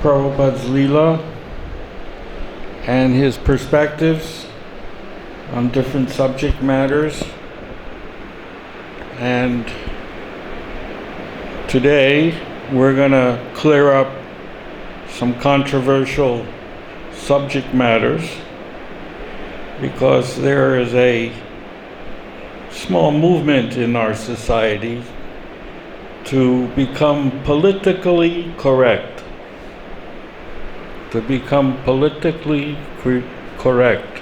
Prabhupada's Leela and his perspectives on different subject matters. And today we're going to clear up some controversial subject matters because there is a small movement in our society to become politically correct. To become politically correct.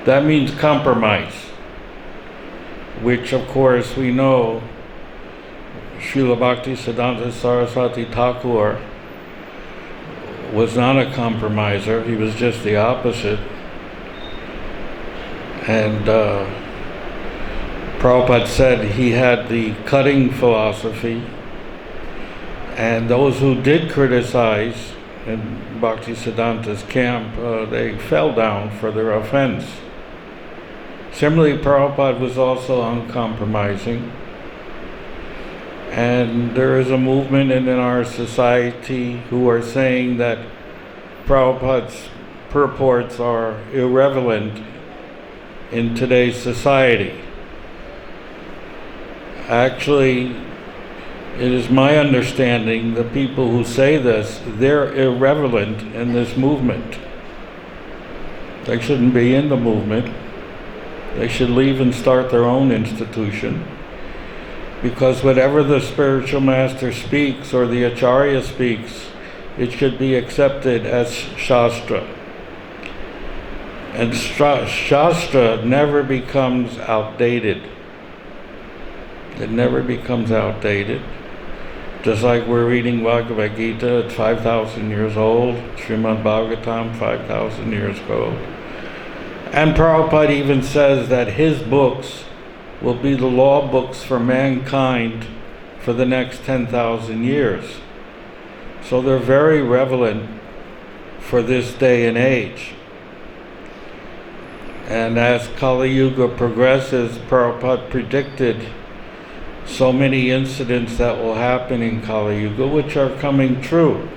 That means compromise, which of course we know Srila Bhaktisiddhanta Saraswati Thakur was not a compromiser, he was just the opposite. And Prabhupada said he had the cutting philosophy, and those who did criticize in Bhaktisiddhanta's camp, they fell down for their offense. Similarly, Prabhupada was also uncompromising. And there is a movement in our society who are saying that Prabhupada's purports are irrelevant in today's society. Actually, it is my understanding the people who say this, they're irrelevant in this movement. They shouldn't be in the movement. They should leave and start their own institution. Because whatever the spiritual master speaks or the acharya speaks, it should be accepted as Shastra. And Shastra never becomes outdated. It never becomes outdated. Just like we're reading Bhagavad-Gita, it's 5,000 years old. Srimad Bhagavatam, 5,000 years old. And Prabhupada even says that his books will be the law books for mankind for the next 10,000 years. So they're very relevant for this day and age. And as Kali Yuga progresses, Prabhupada predicted so many incidents that will happen in Kali Yuga, which are coming true.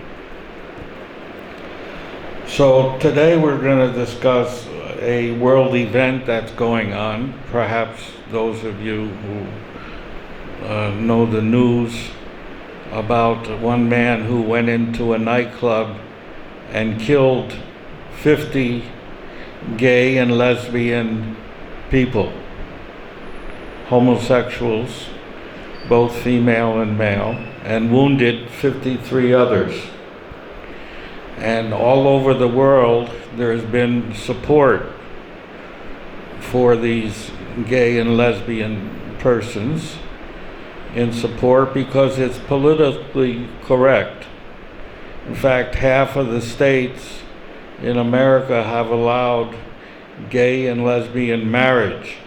So today we're going to discuss a world event that's going on. Perhaps those of you who know the news about one man who went into a nightclub and killed 50 gay and lesbian people, homosexuals, both female and male, and wounded 53 others. And all over the world, there has been support for these gay and lesbian persons in support because it's politically correct. In fact, half of the states in America have allowed gay and lesbian marriage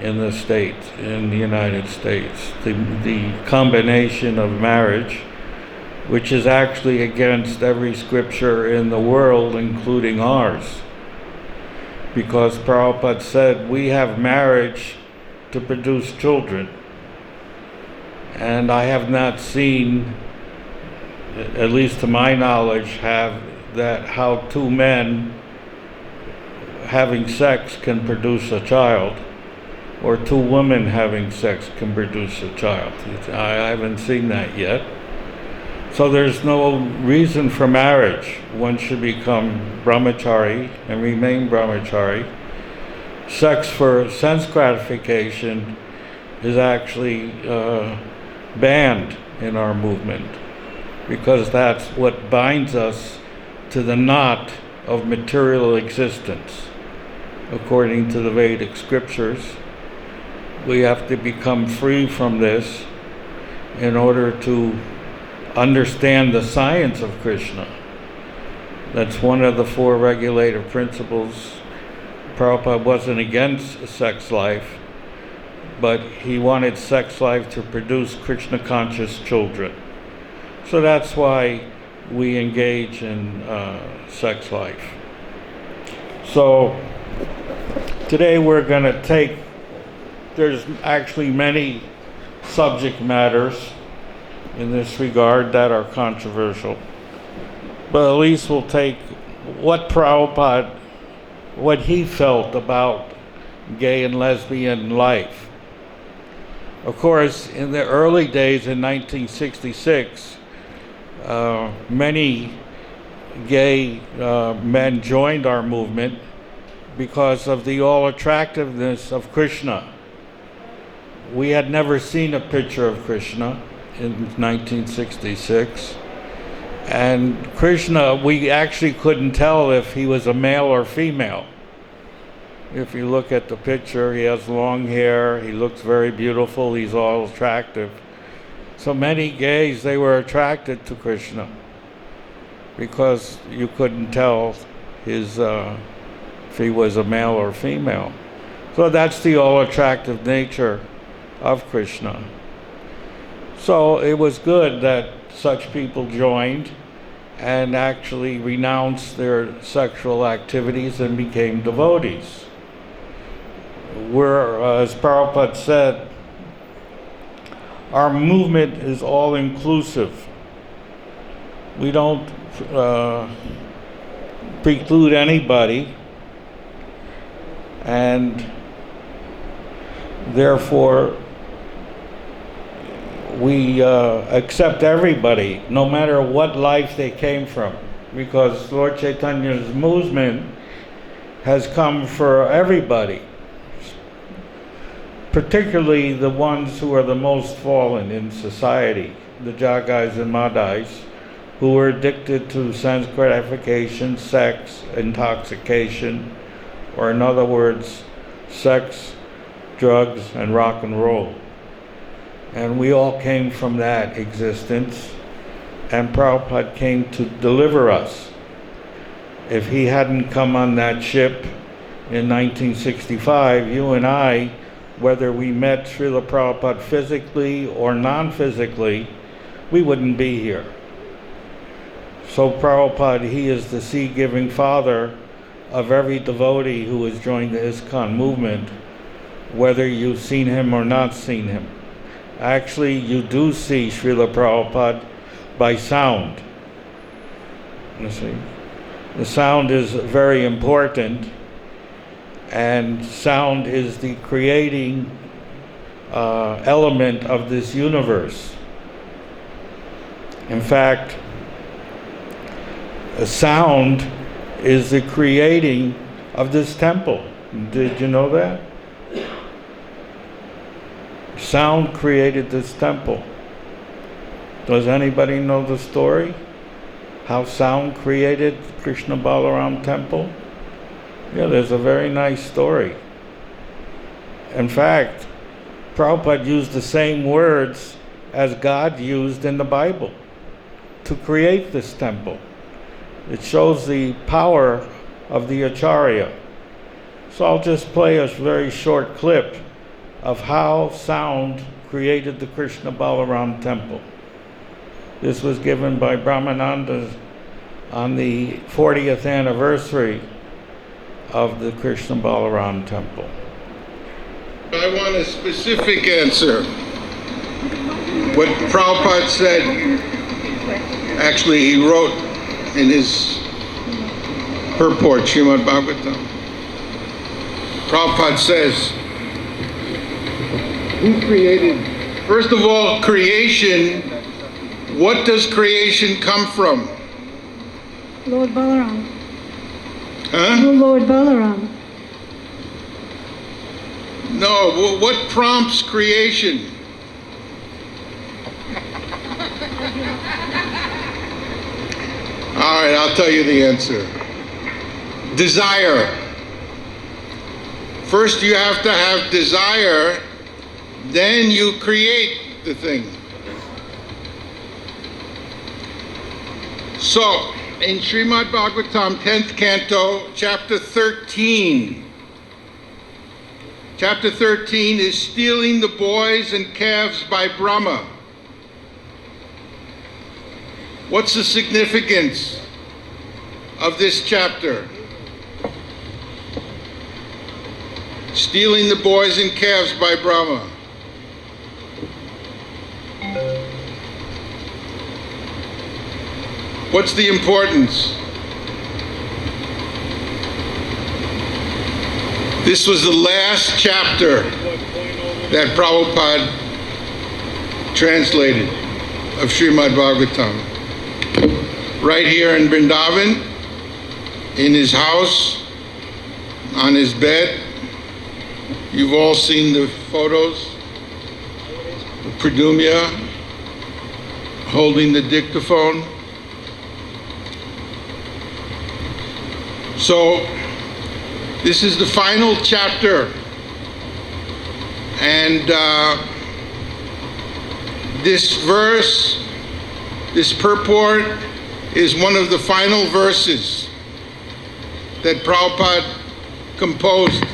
in the states, in the United States. The combination of marriage, which is actually against every scripture in the world, including ours. Because Prabhupada said, we have marriage to produce children. And I have not seen, at least to my knowledge, how two men having sex can produce a child, or two women having sex can produce a child. I haven't seen that yet. So there's no reason for marriage. One should become brahmachari and remain brahmachari. Sex for sense gratification is actually banned in our movement because that's what binds us to the knot of material existence. According to the Vedic scriptures, we have to become free from this in order to understand the science of Krishna. That's one of the four regulative principles. Prabhupada wasn't against sex life, but he wanted sex life to produce Krishna-conscious children. So that's why we engage in sex life. So Today we're going to take, there's actually many subject matters in this regard that are controversial, but at least we'll take what Prabhupada, what he felt about gay and lesbian life. Of course, in the early days in 1966, many gay men joined our movement because of the all-attractiveness of Krishna. We had never seen a picture of Krishna in 1966. And Krishna, we actually couldn't tell if he was a male or female. If you look at the picture, he has long hair, he looks very beautiful, he's all attractive. So many gays, they were attracted to Krishna because you couldn't tell his if he was a male or female. So that's the all-attractive nature of Krishna. So it was good that such people joined and actually renounced their sexual activities and became devotees. We're, as Prabhupada said, our movement is all-inclusive. We don't preclude anybody, and therefore we accept everybody, no matter what life they came from, because Lord Chaitanya's movement has come for everybody, particularly the ones who are the most fallen in society, the Jagais and Madhais, who were addicted to sense gratification, sex, intoxication, or in other words, sex, drugs, and rock and roll. And we all came from that existence, and Prabhupada came to deliver us. If he hadn't come on that ship in 1965, you and I, whether we met Srila Prabhupada physically or non-physically, we wouldn't be here. So Prabhupada, he is the seed-giving father of every devotee who has joined the ISKCON movement, whether you've seen him or not seen him. Actually, you do see Srila Prabhupada by sound. You see, the sound is very important, and sound is the creating element of this universe. In fact, sound is the creating of this temple. Did you know that? Sound created this temple. Does anybody know the story? How sound created Krishna Balaram temple? Yeah, there's a very nice story. In fact, Prabhupada used the same words as God used in the Bible to create this temple. It shows the power of the Acharya. So I'll just play a very short clip of how sound created the Krishna Balaram temple. This was given by Brahmananda on the 40th anniversary of the Krishna Balaram temple. I want a specific answer. What Prabhupada said, actually he wrote in his purport, Srimad Bhagavatam. Prabhupada says, who created? First of all, creation. What does creation come from? Lord Balaram. Huh? Oh, Lord Balaram. No, what prompts creation? All right, I'll tell you the answer. Desire. First you have to have desire, then you create the thing. So, in Srimad Bhagavatam, 10th canto, chapter 13. Chapter 13 is stealing the boys and calves by Brahma. What's the significance of this chapter? stealing the boys and calves by Brahma. What's the importance? This was the last chapter that Prabhupada translated of Srimad Bhagavatam. Right here in Vrindavan, in his house, on his bed. You've all seen the photos. Pradumya holding the dictaphone. So, this is the final chapter, and this verse, this purport, is one of the final verses that Prabhupada composed.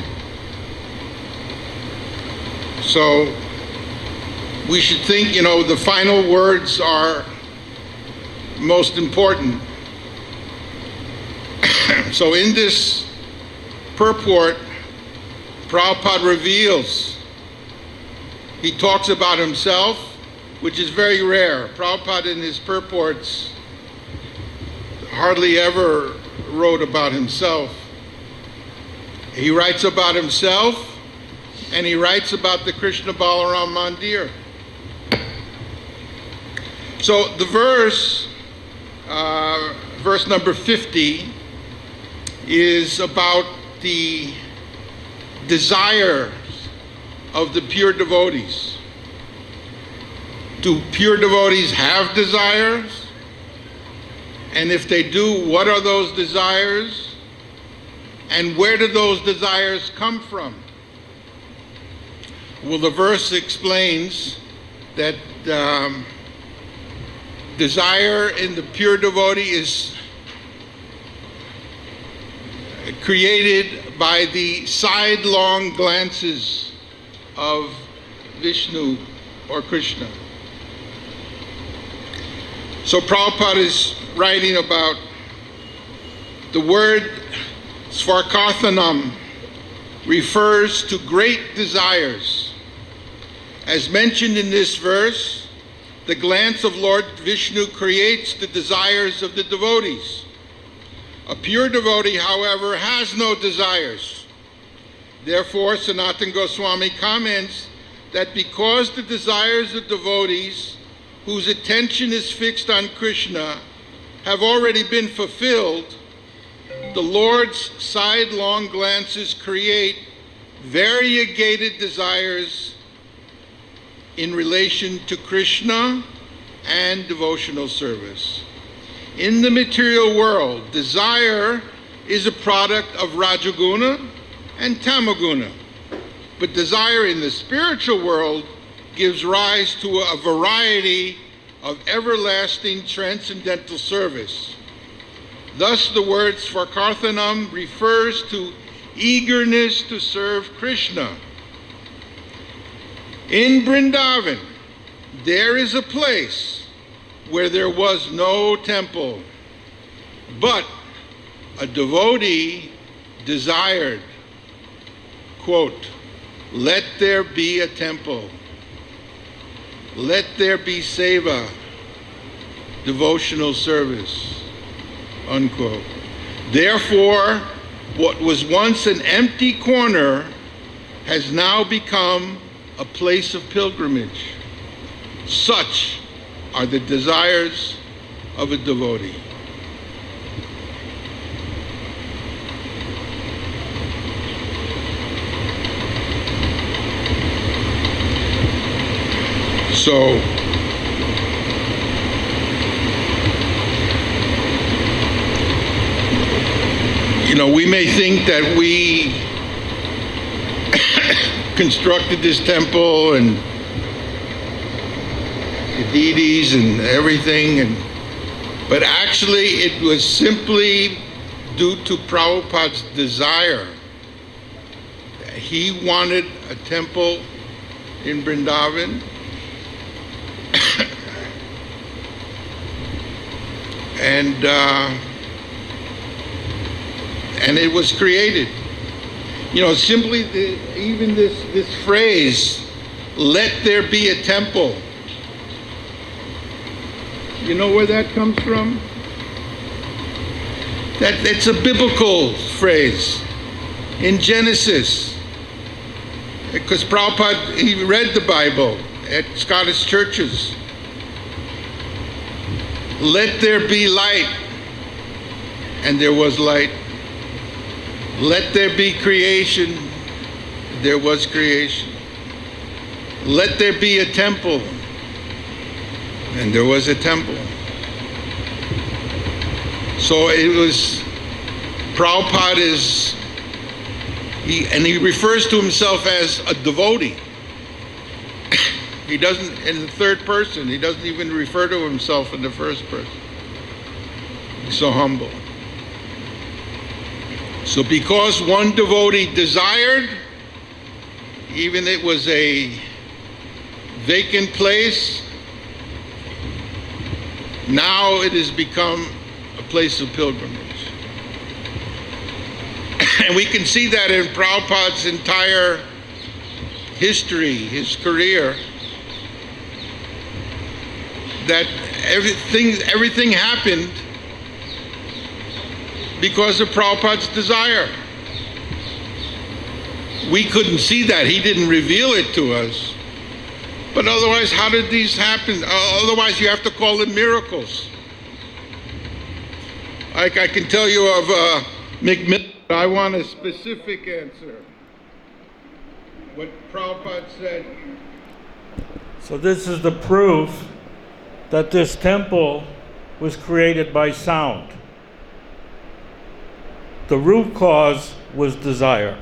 So, we should think, the final words are most important. So in this purport, Prabhupada reveals, he talks about himself, which is very rare. Prabhupada in his purports hardly ever wrote about himself. He writes about himself, and he writes about the Krishna Balaram Mandir. So the verse number 50, is about the desires of the pure devotees. Do pure devotees have desires? And if they do, what are those desires? And where do those desires come from? Well, the verse explains that desire in the pure devotee is created by the sidelong glances of Vishnu or Krishna. So Prabhupada is writing about the word Svarkarthanam refers to great desires. As mentioned in this verse, the glance of Lord Vishnu creates the desires of the devotees. A pure devotee, however, has no desires. Therefore, Sanatana Goswami comments that because the desires of devotees whose attention is fixed on Krishna have already been fulfilled, the Lord's sidelong glances create variegated desires in relation to Krishna and devotional service. In the material world, desire is a product of Rajaguna and Tamaguna. But desire in the spiritual world gives rise to a variety of everlasting transcendental service. Thus, the word Svarkarthanam refers to eagerness to serve Krishna. In Vrindavan, there is a place where there was no temple, but a devotee desired, quote, "Let there be a temple. Let there be seva, devotional service," unquote. Therefore, what was once an empty corner has now become a place of pilgrimage. Such are the desires of a devotee. So, we may think that we constructed this temple and the deities and everything, but actually it was simply due to Prabhupada's desire. He wanted a temple in Vrindavan, and it was created. Simply even this phrase, "Let there be a temple." You know where that comes from? It's a biblical phrase in Genesis. Because Prabhupada, he read the Bible at Scottish churches. Let there be light, and there was light. Let there be creation, there was creation. Let there be a temple, and there was a temple. So it was, Prabhupada is, he refers to himself as a devotee. He doesn't, in the third person, he doesn't even refer to himself in the first person. He's so humble. So because one devotee desired, even it was a vacant place, now it has become a place of pilgrimage. And we can see that in Prabhupada's entire history, his career, that everything happened because of Prabhupada's desire. We couldn't see that. He didn't reveal it to us. But otherwise, how did these happen? Otherwise, you have to call them miracles. Like I can tell you of McMillan. I want a specific answer. What Prabhupada said. So this is the proof that this temple was created by sound. The root cause was desire.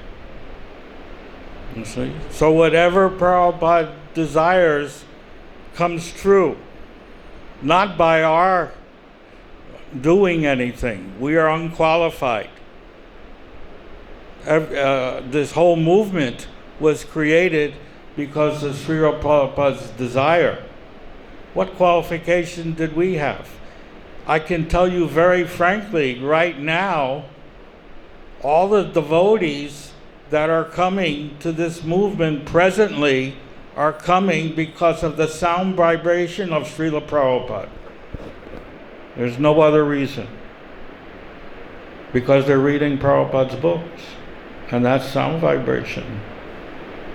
You see? So whatever Prabhupada desires comes true. Not by our doing anything. We are unqualified. This whole movement was created because of Srila Prabhupada's desire. What qualification did we have? I can tell you very frankly, right now, all the devotees that are coming to this movement presently are coming because of the sound vibration of Srila Prabhupada. There's no other reason. Because they're reading Prabhupada's books. And that's sound vibration.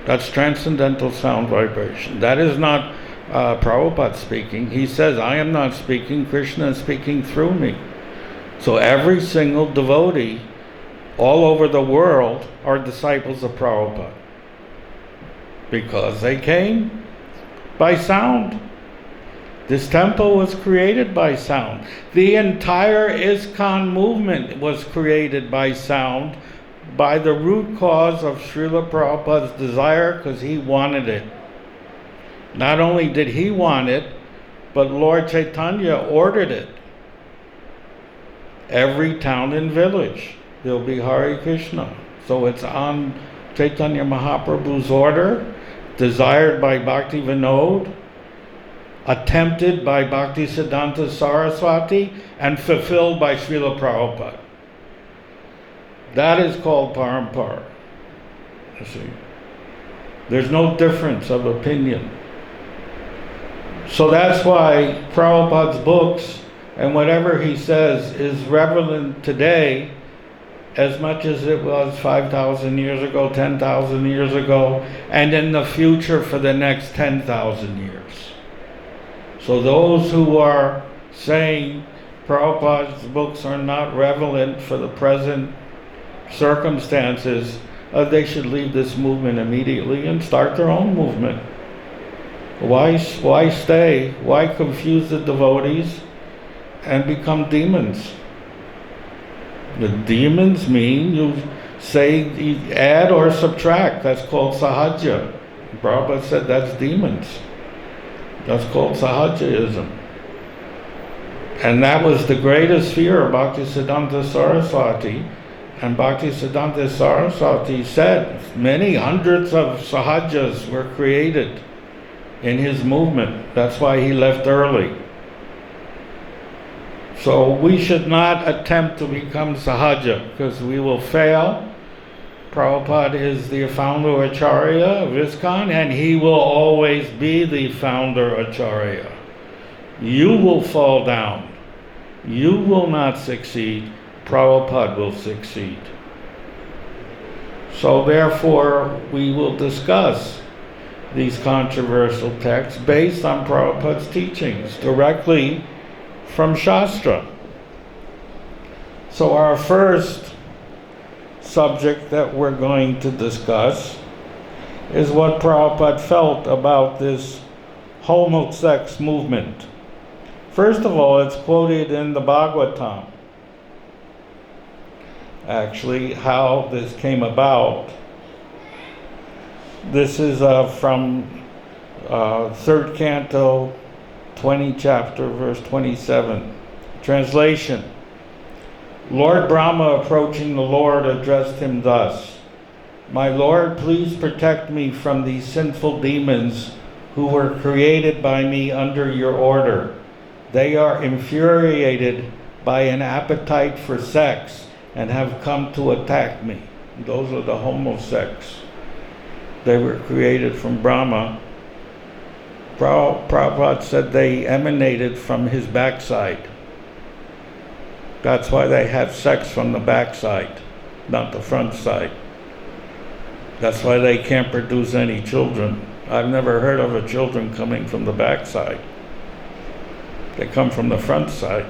That's transcendental sound vibration. That is not Prabhupada speaking. He says, I am not speaking, Krishna is speaking through me. So every single devotee all over the world are disciples of Prabhupada. Because they came by sound. This temple was created by sound. The entire ISKCON movement was created by sound, by the root cause of Srila Prabhupada's desire, because he wanted it. Not only did he want it, but Lord Chaitanya ordered it. Every town and village, there'll be Hare Krishna. So it's on Chaitanya Mahaprabhu's order, desired by Bhakti Vinod, attempted by Bhaktisiddhanta Saraswati, and fulfilled by Srila Prabhupada. That is called parampara. You see, there's no difference of opinion. So that's why Prabhupada's books and whatever he says is relevant today as much as it was 5,000 years ago, 10,000 years ago, and in the future for the next 10,000 years. So those who are saying Prabhupada's books are not relevant for the present circumstances, they should leave this movement immediately and start their own movement. Why stay? Why confuse the devotees and become demons? The demons mean you say you add or subtract. That's called sahaja. Prabhupada said that's demons. That's called sahajaism. And that was the greatest fear of Bhaktisiddhanta Saraswati. And Bhaktisiddhanta Saraswati said many hundreds of sahajas were created in his movement. That's why he left early. So we should not attempt to become sahaja, because we will fail Prabhupada is the founder Acharya of ISKCON, and he will always be the founder Acharya. You will fall down. You will not succeed. Prabhupada will succeed. So therefore, we will discuss these controversial texts based on Prabhupada's teachings, directly from Shastra. So our first subject that we're going to discuss is what Prabhupada felt about this homosex movement. First of all, it's quoted in the Bhagavatam, actually, how this came about. This is from 3rd canto, 20 chapter, verse 27. Translation. Lord Brahma, approaching the Lord, addressed him thus: My Lord, please protect me from these sinful demons who were created by me under your order. They are infuriated by an appetite for sex and have come to attack me. Those are the homosex. They were created from Brahma. Prabhupada said they emanated from his backside. That's why they have sex from the backside, not the front side. That's why they can't produce any children. I've never heard of a children coming from the backside. They come from the front side.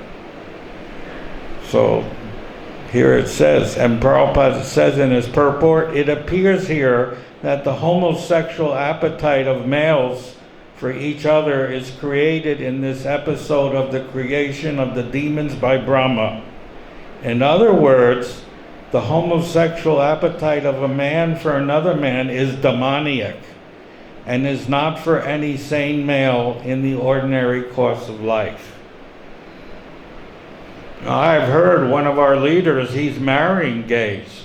So here it says, and Prabhupada says in his purport, it appears here that the homosexual appetite of males for each other is created in this episode of the creation of the demons by Brahma. In other words, the homosexual appetite of a man for another man is demoniac and is not for any sane male in the ordinary course of life. Now, I've heard one of our leaders, he's marrying gays.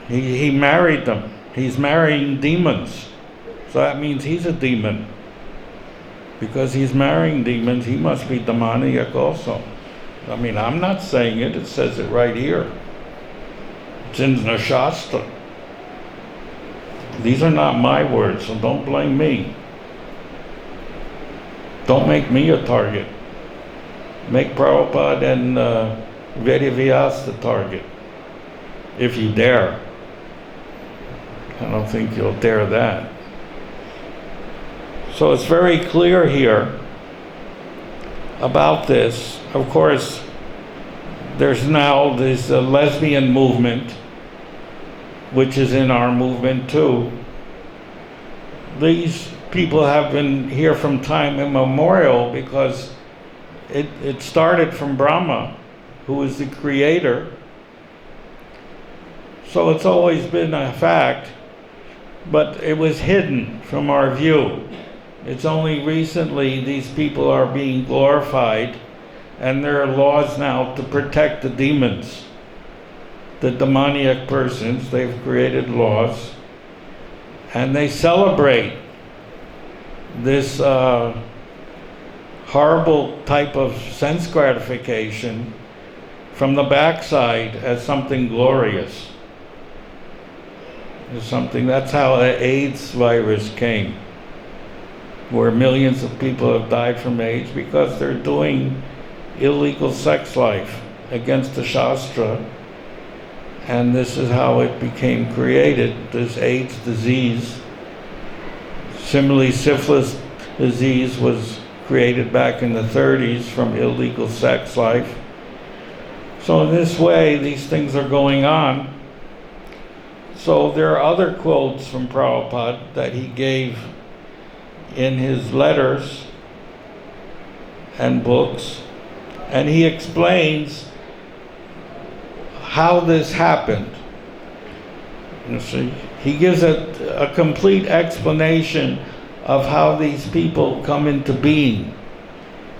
He married them. He's marrying demons. So that means he's a demon. Because he's marrying demons, he must be demoniac also. I mean, I'm not saying it. It says it right here. It's in the Shastra. These are not my words, so don't blame me. Don't make me a target. Make Prabhupada and Vedavyas the target. If you dare. I don't think you'll dare that. So it's very clear here about this. Of course, there's now this lesbian movement, which is in our movement too. These people have been here from time immemorial because it started from Brahma, who is the creator. So it's always been a fact, but it was hidden from our view. It's only recently these people are being glorified, and there are laws now to protect the demons, the demoniac persons. They've created laws, and they celebrate this horrible type of sense gratification from the backside as something glorious. As something, that's how the AIDS virus came, where millions of people have died from AIDS because they're doing illegal sex life against the Shastra. And this is how it became created, this AIDS disease. Similarly, syphilis disease was created back in the 30s from illegal sex life. So in this way, these things are going on. So there are other quotes from Prabhupada that he gave in his letters and books, and he explains how this happened. You see, he gives a complete explanation of how these people come into being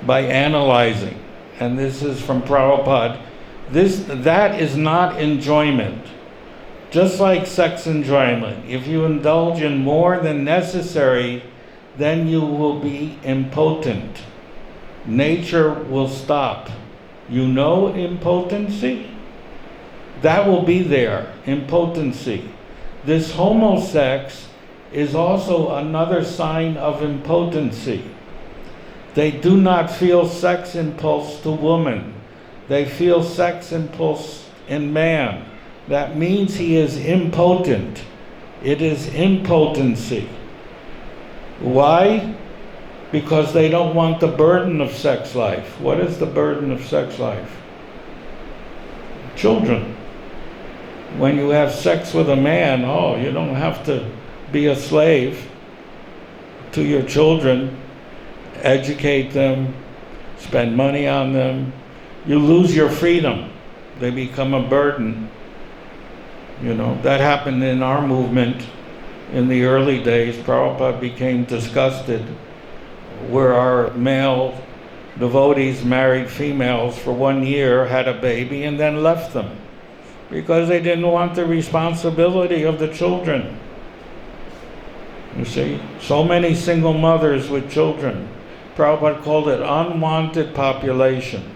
by analyzing. And this is from Prabhupada. That is not enjoyment. Just like sex enjoyment, if you indulge in more than necessary, then you will be impotent. Nature will stop. You know impotency? That will be there, impotency. This homosex is also another sign of impotency. They do not feel sex impulse to woman. They feel sex impulse in man. That means he is impotent. It is impotency. Why? Because they don't want the burden of sex life. What is the burden of sex life? Children. When you have sex with a man, you don't have to be a slave to your children, educate them, spend money on them. You lose your freedom. They become a burden. That happened in our movement in the early days. Prabhupada became disgusted where our male devotees married females for 1 year, had a baby, and then left them because they didn't want the responsibility of the children. You see, so many single mothers with children. Prabhupada called it unwanted population.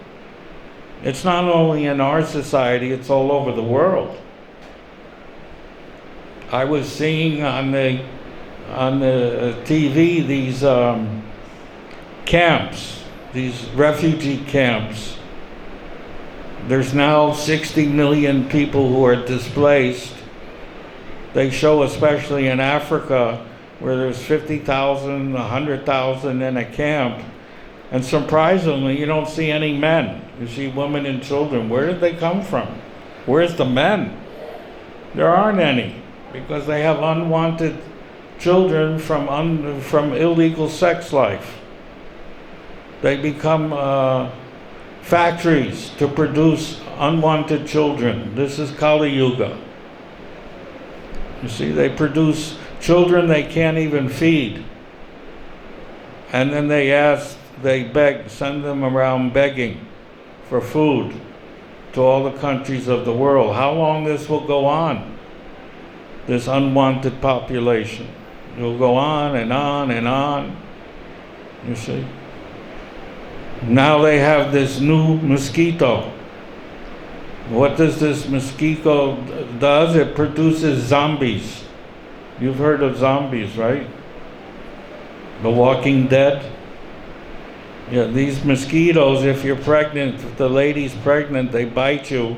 It's not only in our society, it's all over the world. I was seeing on the TV these camps, these refugee camps. There's now 60 million people who are displaced. They show, especially in Africa, where there's 50,000, 100,000 in a camp. And surprisingly, you don't see any men. You see women and children. Where did they come from? Where's the men? There aren't any, because they have unwanted children from illegal sex life. They become factories to produce unwanted children. This is Kali Yuga. You see, they produce children they can't even feed. And then they beg, send them around begging for food to all the countries of the world. How long this will go on? This unwanted population. It will go on and on and on. You see? Now they have this new mosquito. What does this mosquito does? It produces zombies. You've heard of zombies, right? The Walking Dead. Yeah, these mosquitoes, if you're pregnant, if the lady's pregnant, they bite you.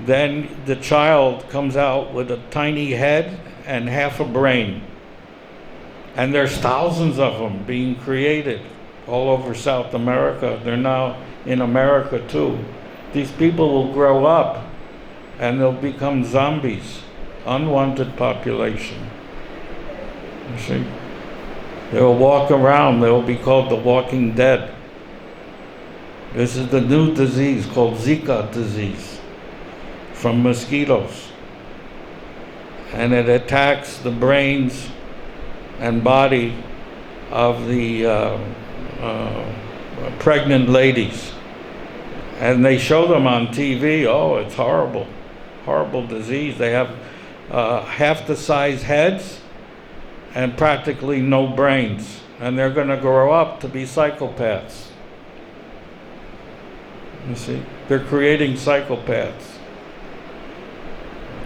Then the child comes out with a tiny head and half a brain. And there's thousands of them being created all over South America. They're now in America too. These people will grow up and they'll become zombies, unwanted population. You see? They'll walk around, they'll be called the Walking Dead. This is the new disease called Zika disease from mosquitoes. And it attacks the brains and body of the pregnant ladies. And they show them on TV. Oh, it's horrible. Horrible disease. They have half the size heads and practically no brains. And they're going to grow up to be psychopaths. You see? They're creating psychopaths.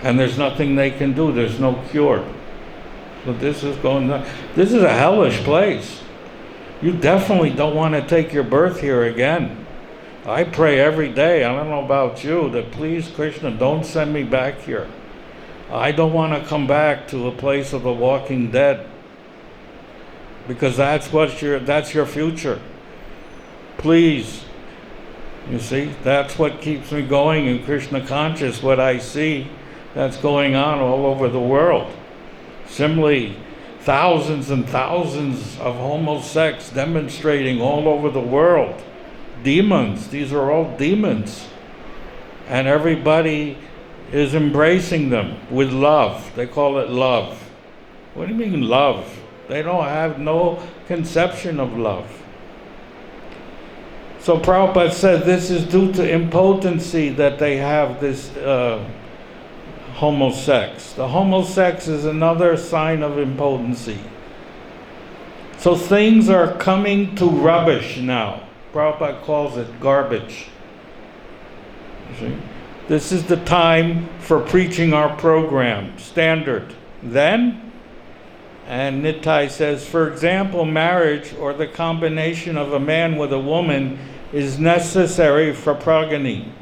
And there's nothing they can do. There's no cure. So this is going on. This is a hellish place. You definitely don't want to take your birth here again. I pray every day, I don't know about you, that please, Krishna, don't send me back here. I don't want to come back to a place of the Walking Dead. Because that's your future. Please. You see, that's what keeps me going in Krishna conscious, what I see that's going on all over the world. Similarly, thousands and thousands of homosex demonstrating all over the world. Demons, these are all demons. And everybody is embracing them with love. They call it love. What do you mean love? They don't have no conception of love. So Prabhupada said this is due to impotency that they have this homosex. The homosex is another sign of impotency. So things are coming to rubbish now. Prabhupada calls it garbage. You see? This is the time for preaching our program, standard. Then, and Nitai says, for example, marriage or the combination of a man with a woman is necessary for progeny,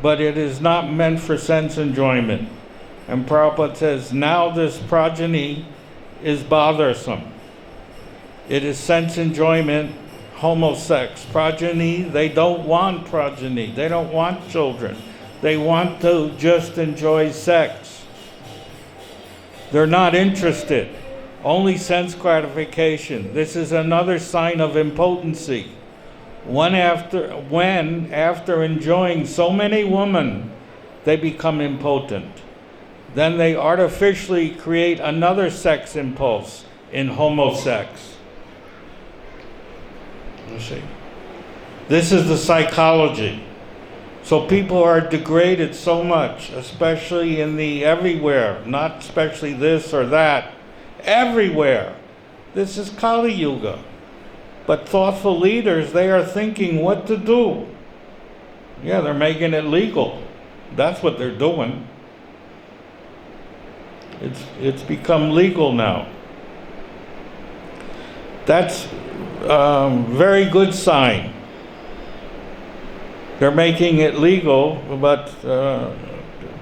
but it is not meant for sense enjoyment. And Prabhupada says, now this progeny is bothersome. It is sense enjoyment, homosex. Progeny, they don't want progeny. They don't want children. They want to just enjoy sex. They're not interested. Only sense gratification. This is another sign of impotency. When after enjoying so many women, they become impotent. Then they artificially create another sex impulse in homosex. You see? This is the psychology. So people are degraded so much, especially in the everywhere, not especially this or that, everywhere. This is Kali Yuga. But thoughtful leaders, they are thinking what to do. Yeah, they're making it legal. That's what they're doing. It's become legal now. That's a very good sign. They're making it legal, but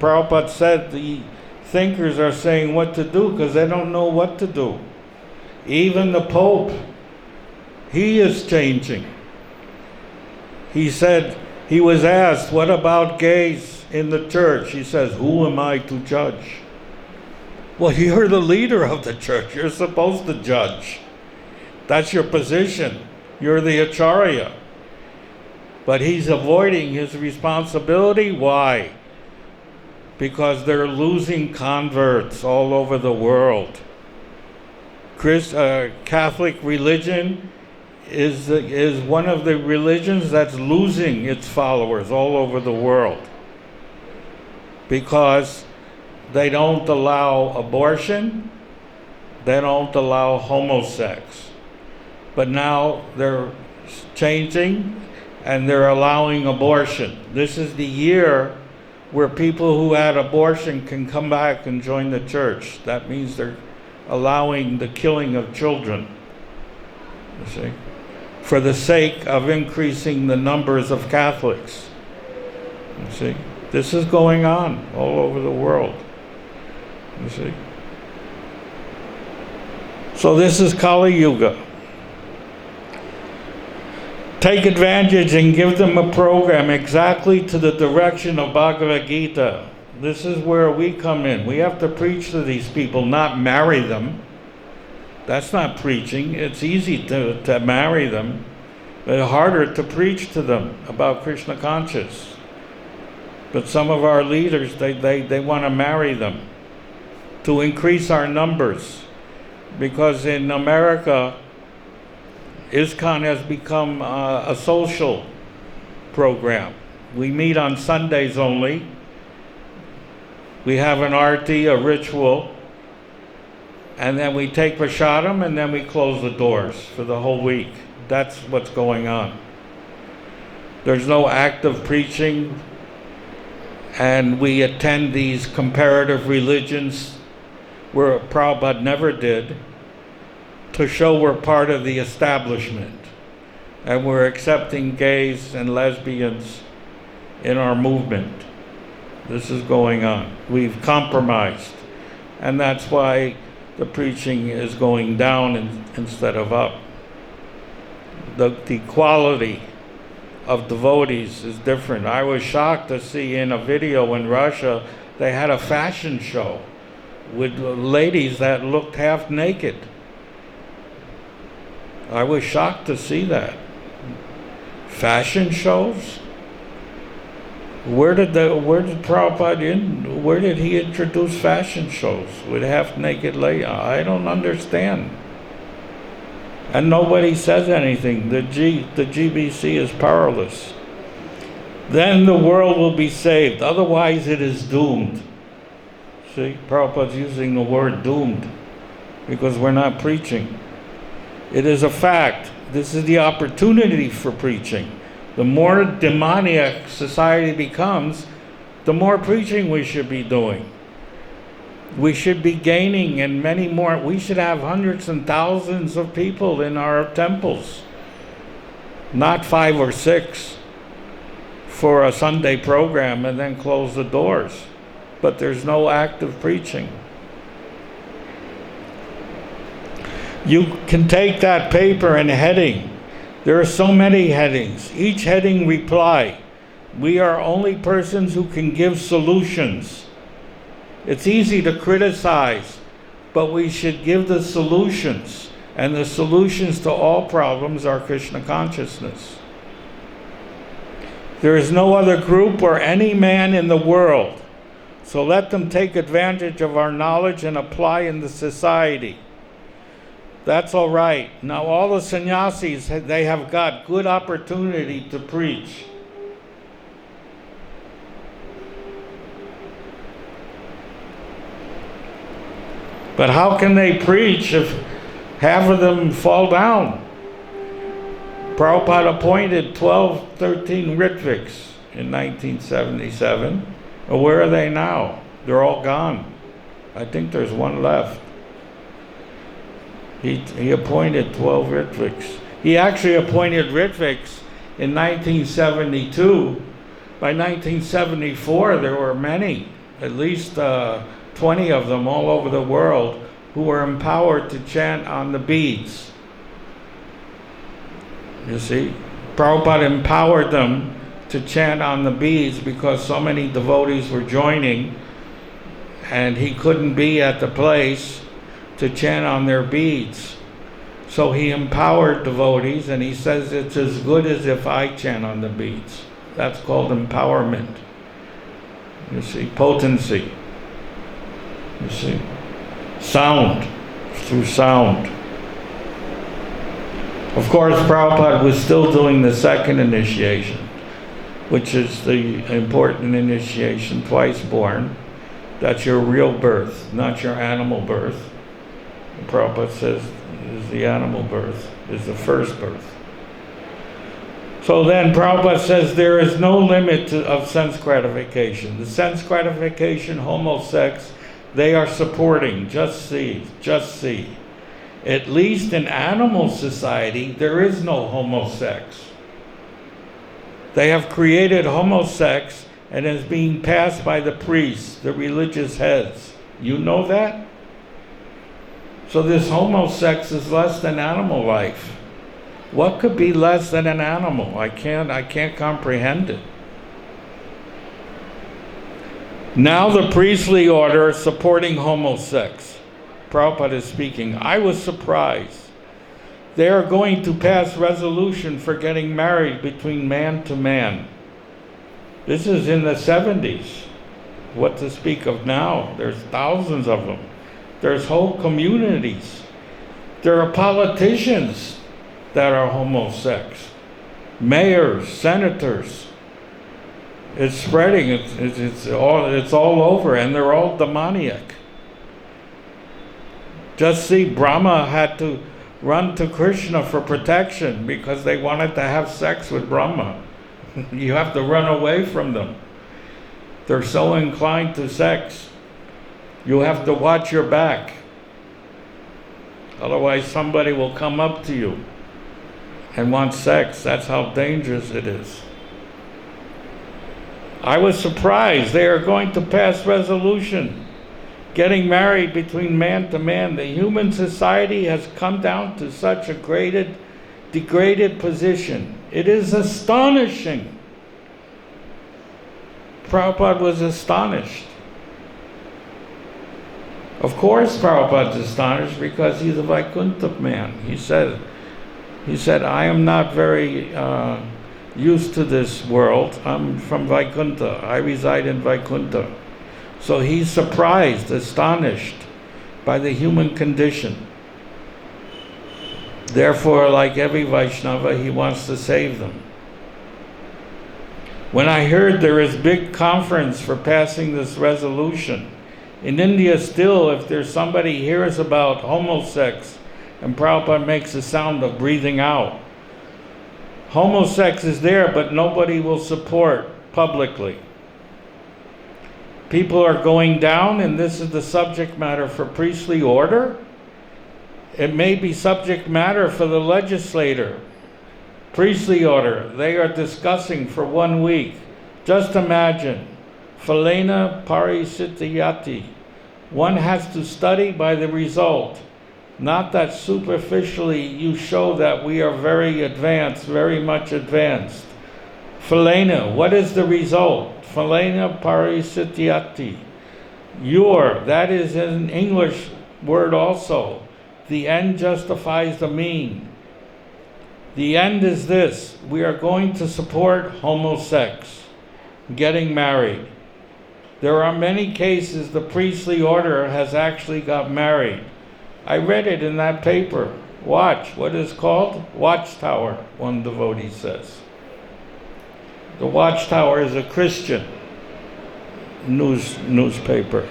Prabhupada said the thinkers are saying what to do because they don't know what to do. Even the Pope, he is changing. He said, he was asked, what about gays in the church? He says, who am I to judge? Well, you're the leader of the church. You're supposed to judge. That's your position. You're the Acharya. But he's avoiding his responsibility. Why? Because they're losing converts all over the world. Catholic religion is one of the religions that's losing its followers all over the world. Because they don't allow abortion, they don't allow homosex. But now they're changing and they're allowing abortion. This is the year where people who had abortion can come back and join the church. That means they're allowing the killing of children, you see, for the sake of increasing the numbers of Catholics. You see, this is going on all over the world. You see. So this is Kali Yuga. Take advantage and give them a program exactly to the direction of Bhagavad-Gita. This is where we come in. We have to preach to these people, not marry them. That's not preaching. It's easy to marry them, but harder to preach to them about Krishna conscious. But some of our leaders, they want to marry them to increase our numbers. Because in America, ISKCON has become a social program. We meet on Sundays only. We have an arti, a ritual, and then we take prasadam and then we close the doors for the whole week. That's what's going on. There's no active preaching, and we attend these comparative religions where Prabhupada never did, to show we're part of the establishment and we're accepting gays and lesbians in our movement. This is going on. We've compromised, and that's why the preaching is going down instead of up. The quality of devotees is different. I was shocked to see in a video in Russia, they had a fashion show with ladies that looked half naked. I was shocked to see that. Fashion shows? Where did Prabhupada where did he introduce fashion shows with half-naked ladies? I don't understand. And nobody says anything. The GBC is powerless. Then the world will be saved. Otherwise it is doomed. See, Prabhupada's using the word doomed because we're not preaching. It is a fact. This is the opportunity for preaching. The more demoniac society becomes, the more preaching we should be doing. We should be gaining and many more. We should have hundreds and thousands of people in our temples, not 5 or 6 for a Sunday program and then close the doors. But there's no active preaching. You can take that paper and heading. There are so many headings. Each heading reply. We are only persons who can give solutions. It's easy to criticize, but we should give the solutions. And the solutions to all problems are Krishna consciousness. There is no other group or any man in the world. So let them take advantage of our knowledge and apply in the society. That's all right. Now all the sannyasis, they have got good opportunity to preach. But how can they preach if half of them fall down? Prabhupada appointed 13 Ritviks in 1977. Well, where are they now? They're all gone. I think there's one left. He appointed 12 Ritviks. He actually appointed Ritviks in 1972. By 1974, there were many, at least 20 of them all over the world, who were empowered to chant on the beads. You see, Prabhupada empowered them to chant on the beads because so many devotees were joining and he couldn't be at the place to chant on their beads. So he empowered devotees, and he says it's as good as if I chant on the beads. That's called empowerment. You see, potency. You see, sound, through sound. Of course, Prabhupada was still doing the second initiation, which is the important initiation, twice born. That's your real birth, not your animal birth. Prabhupada says is the animal birth, is the first birth. So then Prabhupada says there is no limit of sense gratification. The sense gratification, homosex, they are supporting. Just see, just see. At least in animal society, there is no homosex. They have created homosex and is being passed by the priests, the religious heads. You know that? So this homosex is less than animal life. What could be less than an animal? I can't comprehend it. Now the priestly order is supporting homosex. Prabhupada is speaking. I was surprised. They are going to pass resolution for getting married between man to man. This is in the 70s. What to speak of now? There's thousands of them. There's whole communities. There are politicians that are homosex. Mayors, senators. It's spreading. It's all over, and they're all demoniac. Just see, Brahma had to run to Krishna for protection because they wanted to have sex with Brahma. You have to run away from them. They're so inclined to sex. You have to watch your back. Otherwise, somebody will come up to you and want sex. That's how dangerous it is. I was surprised. They are going to pass resolution. Getting married between man to man. The human society has come down to such a degraded position. It is astonishing. Prabhupada was astonished. Of course Prabhupada's astonished because he's a Vaikuntha man. He said, I am not very used to this world. I'm from Vaikuntha. I reside in Vaikuntha. So he's surprised, astonished by the human condition. Therefore, like every Vaishnava, he wants to save them. When I heard there is big conference for passing this resolution, in India still, if there's somebody hears about homosex, and Prabhupada makes the sound of breathing out, Homosex is there, but nobody will support publicly. People are going down, and this is the subject matter for priestly order. It may be subject matter for the legislator. Priestly order, they are discussing for 1 week. Just imagine, phalena parisityati. One has to study by the result. Not that superficially you show that we are very advanced, very much advanced. Phalena, what is the result? Phalena parisityati. That is an English word also. The end justifies the mean. The end is this: we are going to support homosex, getting married. There are many cases the priestly order has actually got married. I read it in that paper. Watch, what is called? Watchtower, one devotee says. The Watchtower is a Christian newspaper.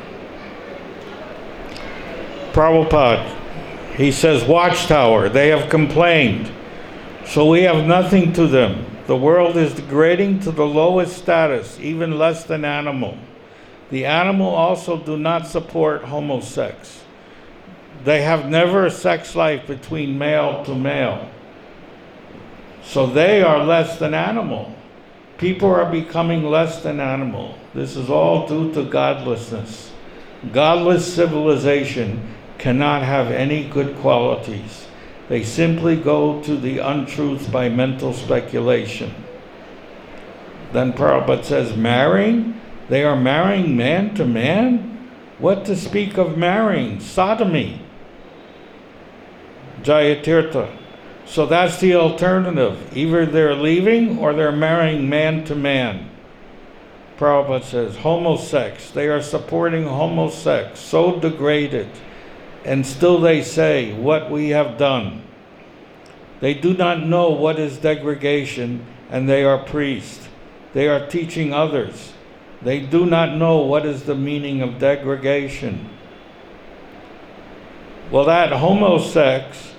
Prabhupada, he says, Watchtower, they have complained. So we have nothing to them. The world is degrading to the lowest status, even less than animal. The animal also do not support homosex. They have never a sex life between male to male. So they are less than animal. People are becoming less than animal. This is all due to godlessness. Godless civilization cannot have any good qualities. They simply go to the untruth by mental speculation. Then Prabhupada says, marrying? They are marrying man to man? What to speak of marrying? Sodomy. Jayatirtha. So that's the alternative. Either they're leaving or they're marrying man to man. Prabhupada says, homosex. They are supporting homosex, so degraded. And still they say, what we have done. They do not know what is degradation, and they are priests. They are teaching others. They do not know what is the meaning of degradation. Well, that homosex,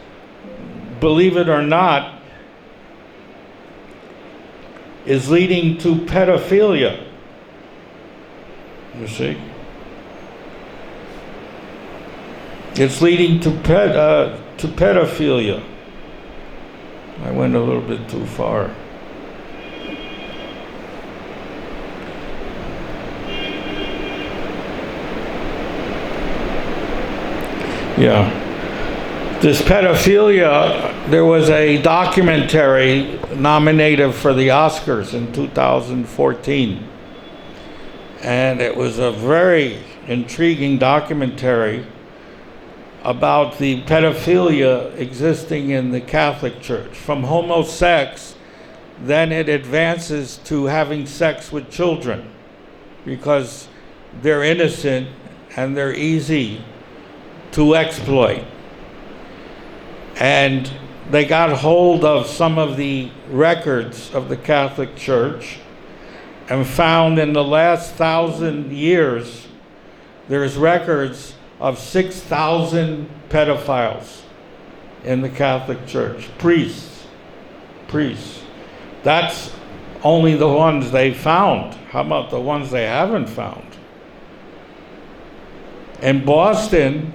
believe it or not, is leading to pedophilia. You see? It's leading to pedophilia. I went a little bit too far. Yeah. This pedophilia, there was a documentary nominated for the Oscars in 2014. And it was a very intriguing documentary about the pedophilia existing in the Catholic Church. From homosex, then it advances to having sex with children because they're innocent and they're easy to exploit. And they got hold of some of the records of the Catholic Church and found in the last 1,000 years, there's records of 6,000 pedophiles in the Catholic Church. Priests. That's only the ones they found. How about the ones they haven't found? In Boston,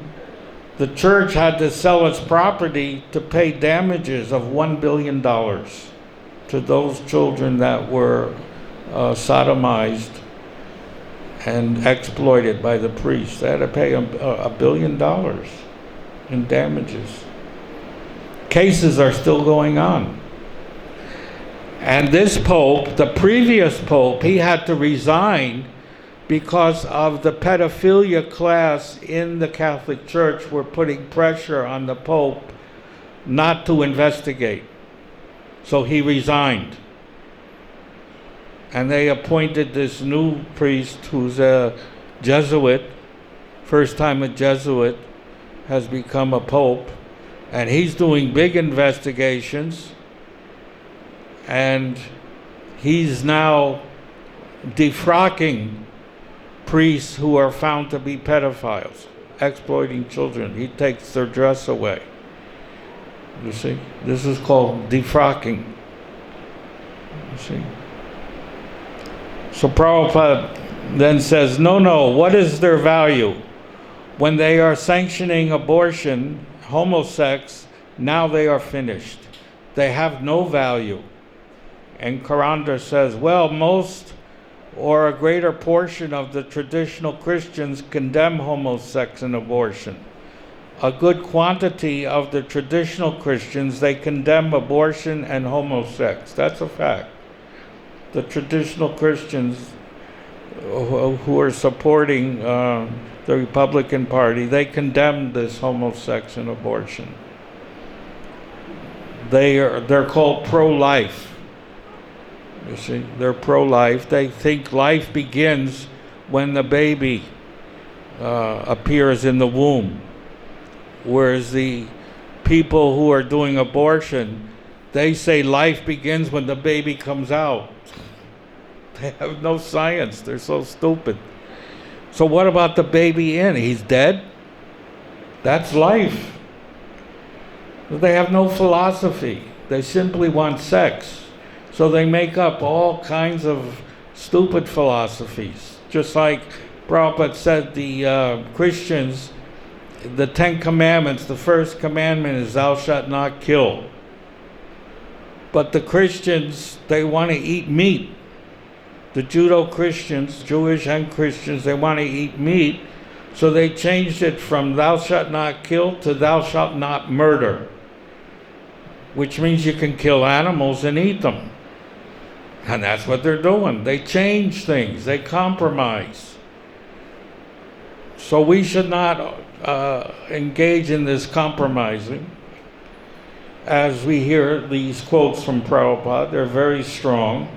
the church had to sell its property to pay damages of $1 billion to those children that were sodomized and exploited by the priests. They had to pay $1 billion in damages. Cases are still going on. And this pope, the previous pope, he had to resign because of the pedophilia class in the Catholic Church were putting pressure on the pope not to investigate. So he resigned. And they appointed this new priest who's a Jesuit. First time a Jesuit has become a pope. And he's doing big investigations. And he's now defrocking priests who are found to be pedophiles, exploiting children. He takes their dress away. You see? This is called defrocking. You see? So Prabhupada then says, no, what is their value? When they are sanctioning abortion, homosex, now they are finished. They have no value. And Karanda says, well, most or a greater portion of the traditional Christians condemn homosex and abortion. A good quantity of the traditional Christians, they condemn abortion and homosex. That's a fact. The traditional Christians who are supporting the Republican Party, they condemn this homosex and abortion. They're called pro-life. You see, they're pro-life. They think life begins when the baby appears in the womb. Whereas the people who are doing abortion, they say life begins when the baby comes out. They have no science. They're so stupid. So what about the baby in? He's dead? That's life. They have no philosophy. They simply want sex. So they make up all kinds of stupid philosophies. Just like Prabhupada said, the Christians, the 10 Commandments, the first commandment is thou shalt not kill. But the Christians, they want to eat meat. The Judo-Christians, Jewish and Christians, they want to eat meat. So they changed it from thou shalt not kill to thou shalt not murder. Which means you can kill animals and eat them. And that's what they're doing. They change things. They compromise. So we should not engage in this compromising. As we hear these quotes from Prabhupada, they're very strong.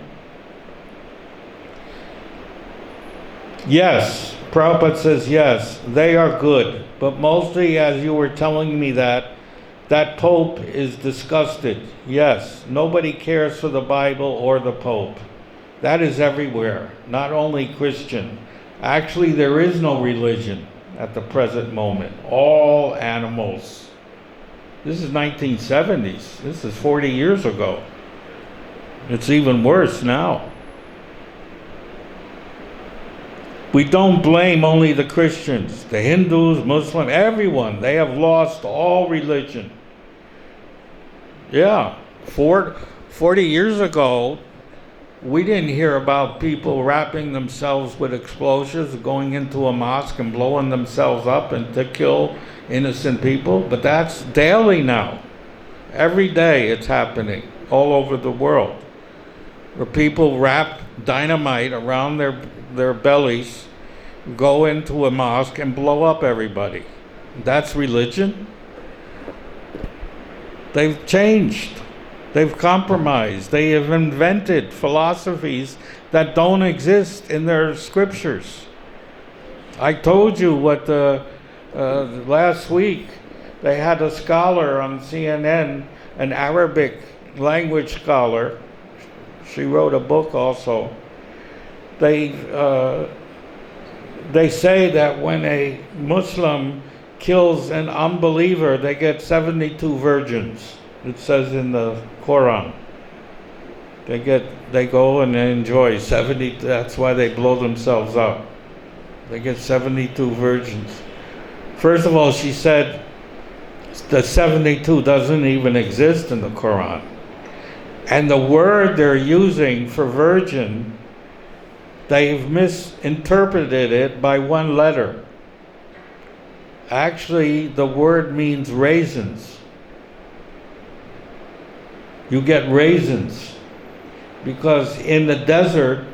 Yes, Prabhupada says yes, they are good. But mostly, as you were telling me that Pope is disgusted. Yes, nobody cares for the Bible or the Pope. That is everywhere, not only Christian. Actually, there is no religion at the present moment. All animals. This is 1970s. This is 40 years ago. It's even worse now. We don't blame only the Christians, the Hindus, Muslims, everyone. They have lost all religion. Yeah, 40 years ago, we didn't hear about people wrapping themselves with explosives, going into a mosque and blowing themselves up and to kill innocent people. But that's daily now. Every day it's happening all over the world, where people wrap dynamite around their bellies, go into a mosque and blow up everybody. That's religion? They've changed. They've compromised. They have invented philosophies that don't exist in their scriptures. I told you what last week they had a scholar on CNN, an Arabic language scholar. She wrote a book also. They say that when a Muslim kills an unbeliever, they get 72 virgins. It says in the Quran. They go and they enjoy 70, that's why they blow themselves up. They get 72 virgins. First of all, she said the 72 doesn't even exist in the Quran. And the word they're using for virgin, they've misinterpreted it by one letter. Actually, the word means raisins. You get raisins because in the desert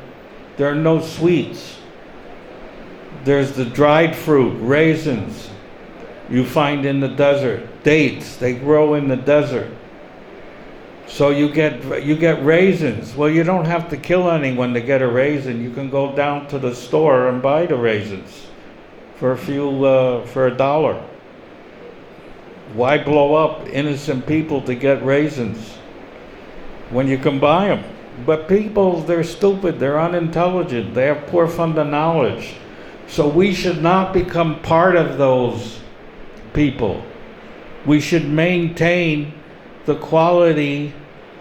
there are no sweets. There's the dried fruit, raisins, you find in the desert. Dates, they grow in the desert. So you get raisins. Well, you don't have to kill anyone to get a raisin. You can go down to the store and buy the raisins for $1. Why blow up innocent people to get raisins when you can buy them? But people, they're stupid, they're unintelligent, they have poor fundamental knowledge. So we should not become part of those people. We should maintain the quality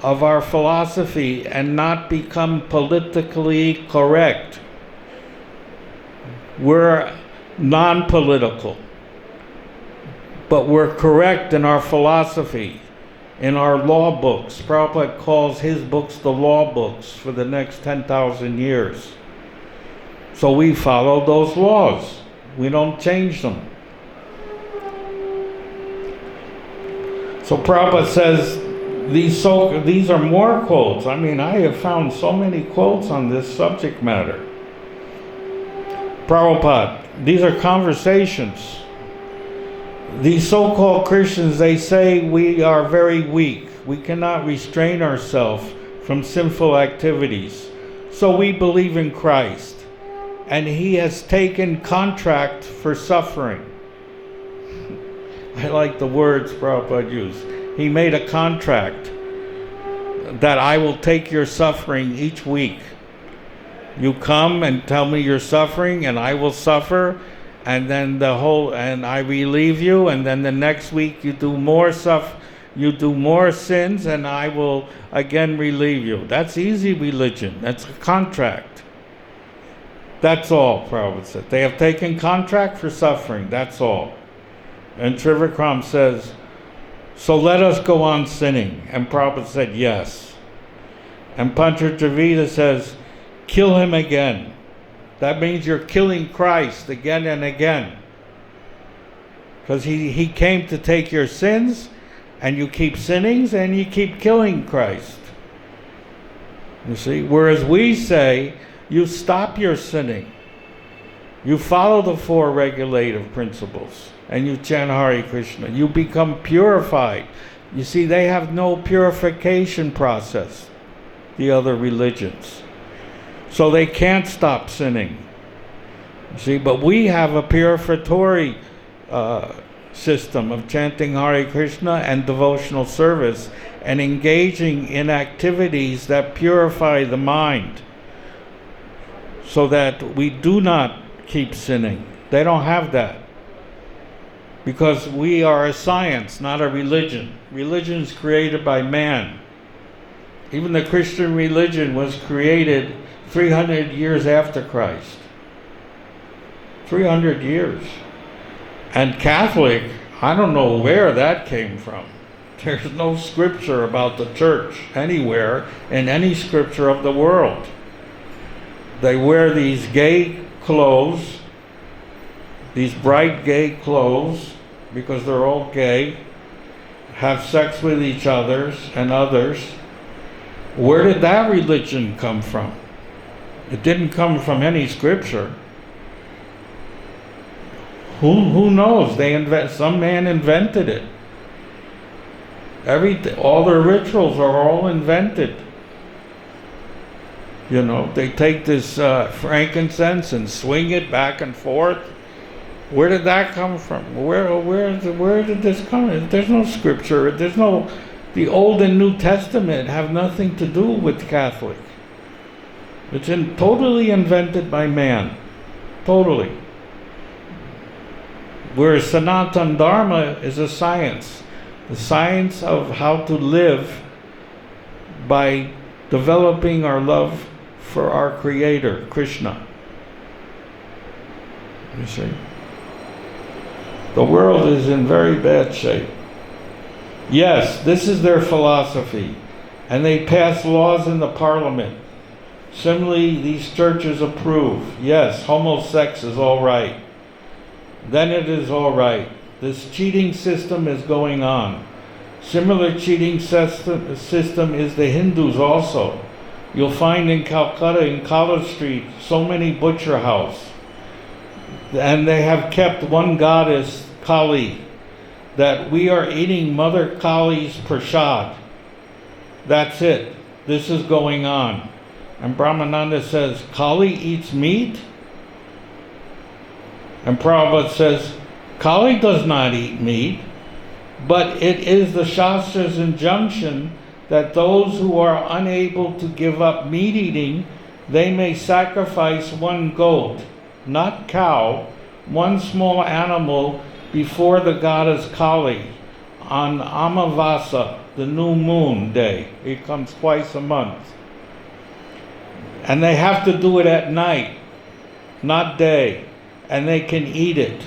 of our philosophy and not become politically correct. We're non-political, but we're correct in our philosophy, in our law books. Prabhupada calls his books the law books for the next 10,000 years. So we follow those laws. We don't change them. So Prabhupada says, these are more quotes. I mean, I have found so many quotes on this subject matter. Prabhupada, these are conversations. These so-called Christians, they say we are very weak. We cannot restrain ourselves from sinful activities. So we believe in Christ. And he has taken contract for suffering. I like the words Prabhupada used. He made a contract that I will take your suffering each week. You come and tell me you're suffering, and I will suffer, and then and I relieve you, and then the next week you do more sins, and I will again relieve you. That's easy religion. That's a contract. That's all, Prabhupada said. They have taken contract for suffering. That's all. And Trivikram says, so let us go on sinning. And Prabhupada said, yes. And Panchadravida says, kill him again. That means you're killing Christ again and again. Because he came to take your sins, and you keep sinning, and you keep killing Christ. You see? Whereas we say, you stop your sinning. You follow the 4 regulative principles, and you chant Hare Krishna. You become purified. You see, they have no purification process, the other religions. So they can't stop sinning. You see, but we have a purificatory system of chanting Hare Krishna and devotional service and engaging in activities that purify the mind, so that we do not keep sinning. They don't have that. Because we are a science, not a religion. Religion is created by man. Even the Christian religion was created 300 years after Christ. 300 years. And Catholic, I don't know where that came from. There's no scripture about the church anywhere in any scripture of the world. They wear these gay clothes, these bright gay clothes, because they're all gay, have sex with each other and others. Where did that religion come from? It didn't come from any scripture. Who knows? Some man invented it. All their rituals are all invented. You know, they take this frankincense and swing it back and forth. Where did that come from? Where did this come? There's no scripture. The Old and New Testament have nothing to do with Catholic. It's totally invented by man. Totally. Whereas Sanatana Dharma is a science. The science of how to live by developing our love for our Creator, Krishna. You see? The world is in very bad shape. Yes, this is their philosophy. And they pass laws in the parliament. Similarly, these churches approve. Yes, homosex is all right. Then it is all right. This cheating system is going on. Similar cheating system is the Hindus also. You'll find in Calcutta, in College Street, so many butcher houses. And they have kept one goddess, Kali, that we are eating Mother Kali's prasad. That's it. This is going on. And Brahmananda says, Kali eats meat? And Prabhupada says, Kali does not eat meat, but it is the Shastra's injunction that those who are unable to give up meat eating, they may sacrifice one goat, not cow, one small animal before the goddess Kali on Amavasa, the new moon day. It comes twice a month. And they have to do it at night, not day. And they can eat it.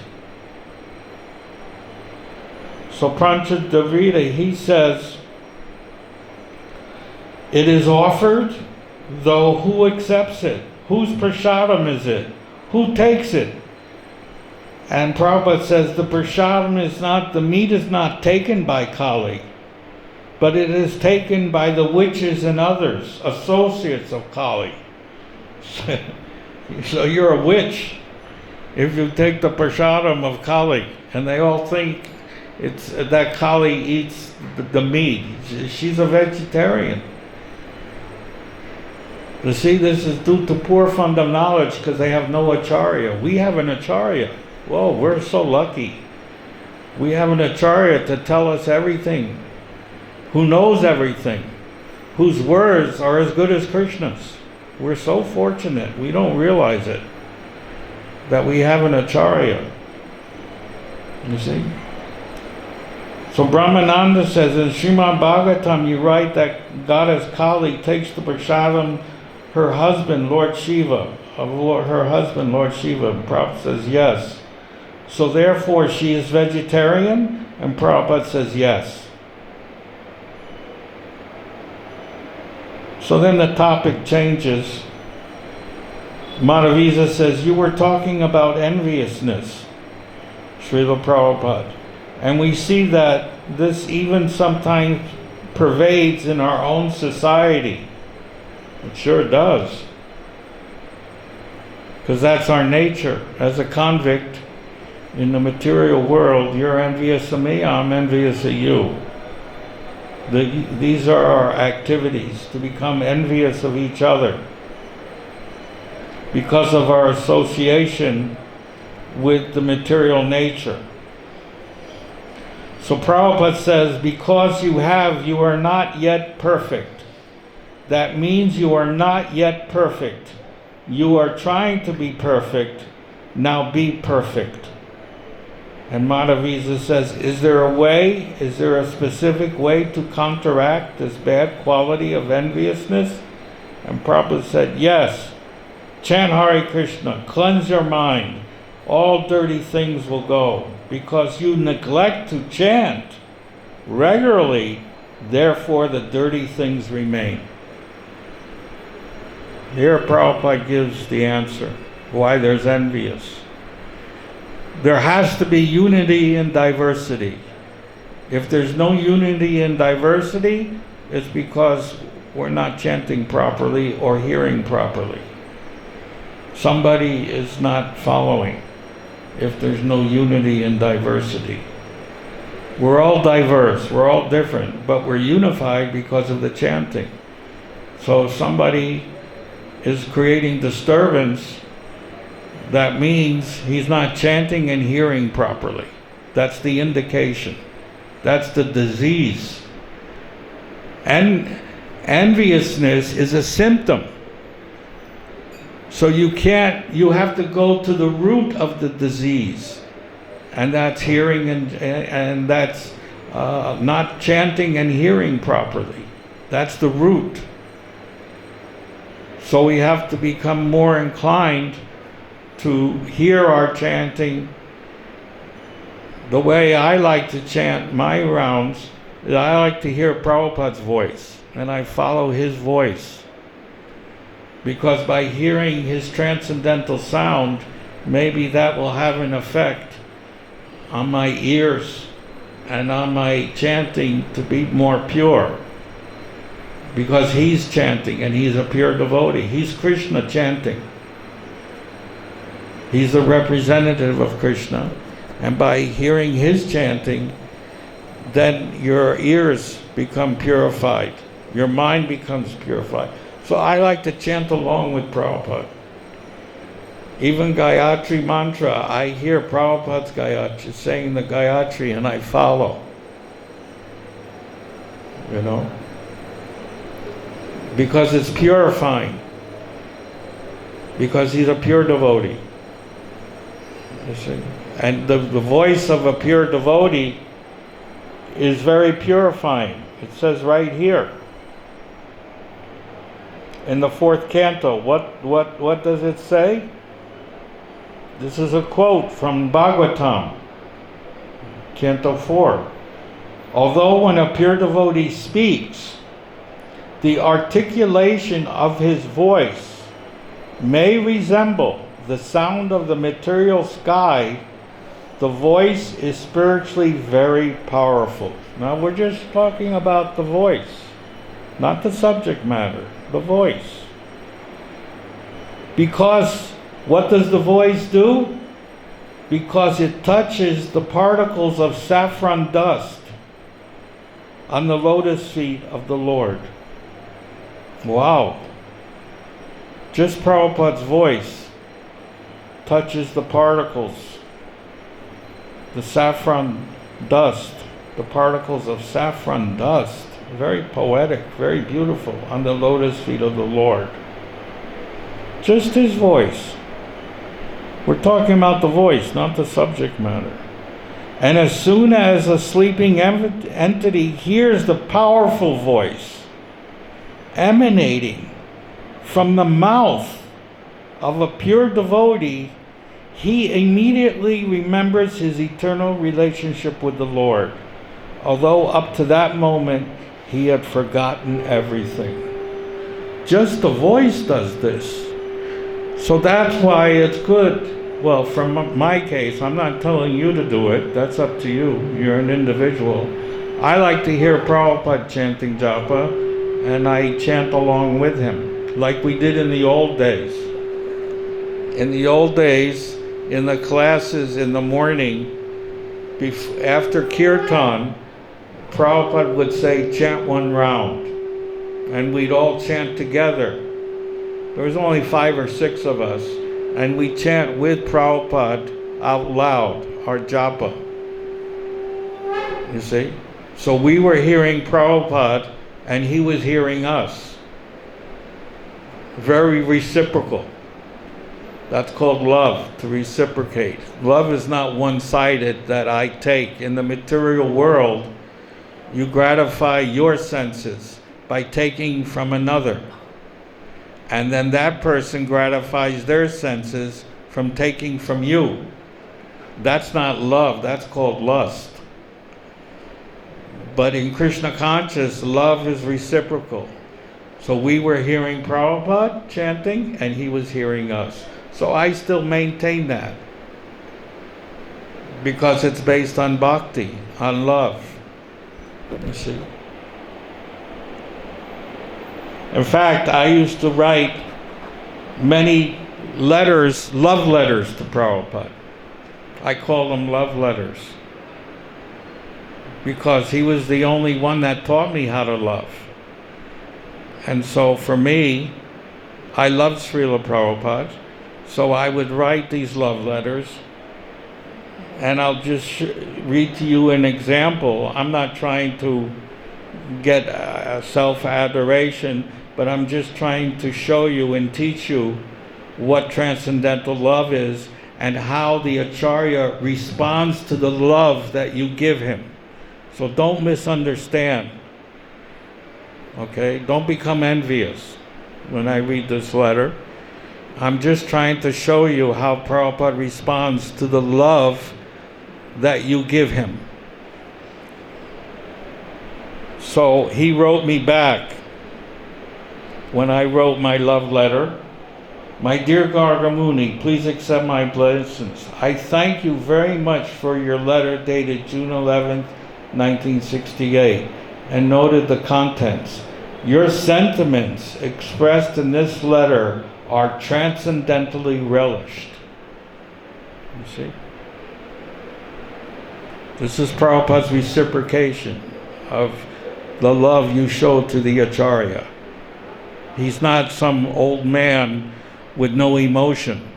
So Pranchit Davida, he says, it is offered, though who accepts it? Whose prasadam is it? Who takes it? And Prabhupada says the prasadam is not, the meat is not taken by Kali, but it is taken by the witches and others, associates of Kali. So you're a witch if you take the prasadam of Kali, and they all think it's that Kali eats the meat. She's a vegetarian. You see, this is due to poor fund of knowledge because they have no acharya. We have an acharya. Whoa, we're so lucky. We have an acharya to tell us everything, who knows everything, whose words are as good as Krishna's. We're so fortunate. We don't realize it, that we have an acharya. You see? So Brahmananda says in Srimad Bhagavatam, you write that Goddess Kali takes the prasadam her husband, Lord Shiva, her husband, Lord Shiva. And Prabhupada says yes. So therefore she is vegetarian? And Prabhupada says yes. So then the topic changes. Madhavisa says, you were talking about enviousness, Srila Prabhupada. And we see that this even sometimes pervades in our own society. It sure does. Because that's our nature. As a convict in the material world, you're envious of me, I'm envious of you. These are our activities, to become envious of each other because of our association with the material nature. So Prabhupada says, because you are not yet perfect. That means you are not yet perfect. You are trying to be perfect. Now be perfect. And Madhavisa says, is there a way, is there a specific way to counteract this bad quality of enviousness? And Prabhupada said, yes. Chant Hare Krishna, cleanse your mind. All dirty things will go. Because you neglect to chant regularly, therefore the dirty things remain. Here Prabhupada gives the answer, why there's envious. There has to be unity in diversity. If there's no unity in diversity, it's because we're not chanting properly or hearing properly. Somebody is not following if there's no unity in diversity. We're all diverse, we're all different, but we're unified because of the chanting. So if somebody is creating disturbance, that means he's not chanting and hearing properly. That's the indication. That's the disease. And enviousness is a symptom. So you have to go to the root of the disease. And that's hearing and that's not chanting and hearing properly. That's the root. So we have to become more inclined to hear our chanting. The way I like to chant my rounds is I like to hear Prabhupada's voice, and I follow his voice. Because by hearing his transcendental sound, maybe that will have an effect on my ears and on my chanting to be more pure. Because he's chanting and he's a pure devotee. He's Krishna chanting. He's the representative of Krishna. And by hearing his chanting, then your ears become purified. Your mind becomes purified. So I like to chant along with Prabhupada. Even Gayatri mantra, I hear Prabhupada's Gayatri, saying the Gayatri, and I follow. You know? Because it's purifying. Because he's a pure devotee. You see? And the voice of a pure devotee is very purifying. It says right here in the 4th canto. What does it say? This is a quote from Bhagavatam, Canto 4. Although when a pure devotee speaks, the articulation of his voice may resemble the sound of the material sky, the voice is spiritually very powerful. Now we're just talking about the voice, not the subject matter, the voice. Because what does the voice do? Because it touches the particles of saffron dust on the lotus feet of the Lord. Wow. Just Prabhupada's voice touches the particles, the saffron dust, the particles of saffron dust. Very poetic, very beautiful, on the lotus feet of the Lord. Just his voice. We're talking about the voice, not the subject matter. And as soon as a sleeping entity hears the powerful voice emanating from the mouth of a pure devotee, he immediately remembers his eternal relationship with the Lord, although up to that moment he had forgotten everything. Just the voice does this. So that's why it's good. Well, from my case, I'm not telling you to do it. That's up to you. You're an individual. I like to hear Prabhupada chanting japa, and I chant along with him, like we did in the old days. In the old days, in the classes in the morning, after kirtan, Prabhupada would say, chant one round, and we'd all chant together. There was only 5 or 6 of us, and we chant with Prabhupada out loud, our japa. You see? So we were hearing Prabhupada, and he was hearing us. Very reciprocal. That's called love, to reciprocate. Love is not one-sided that I take. In the material world, you gratify your senses by taking from another. And then that person gratifies their senses from taking from you. That's not love, that's called lust. But in Krishna conscious, love is reciprocal. So we were hearing Prabhupada chanting, and he was hearing us. So I still maintain that, because it's based on bhakti, on love. You see? In fact, I used to write many letters, love letters to Prabhupada. I call them love letters, because he was the only one that taught me how to love. And so for me, I loved Srila Prabhupada, so I would write these love letters, and I'll just read to you an example. I'm not trying to get self-adoration, but I'm just trying to show you and teach you what transcendental love is and how the Acharya responds to the love that you give him. So don't misunderstand. Okay? Don't become envious when I read this letter. I'm just trying to show you how Prabhupada responds to the love that you give him. So he wrote me back when I wrote my love letter. My dear Garga Muni, please accept my blessings. I thank you very much for your letter dated June 11th, 1968, and noted the contents. Your sentiments expressed in this letter are transcendentally relished. You see? This is Prabhupada's reciprocation of the love you show to the Acharya. He's not some old man with no emotion.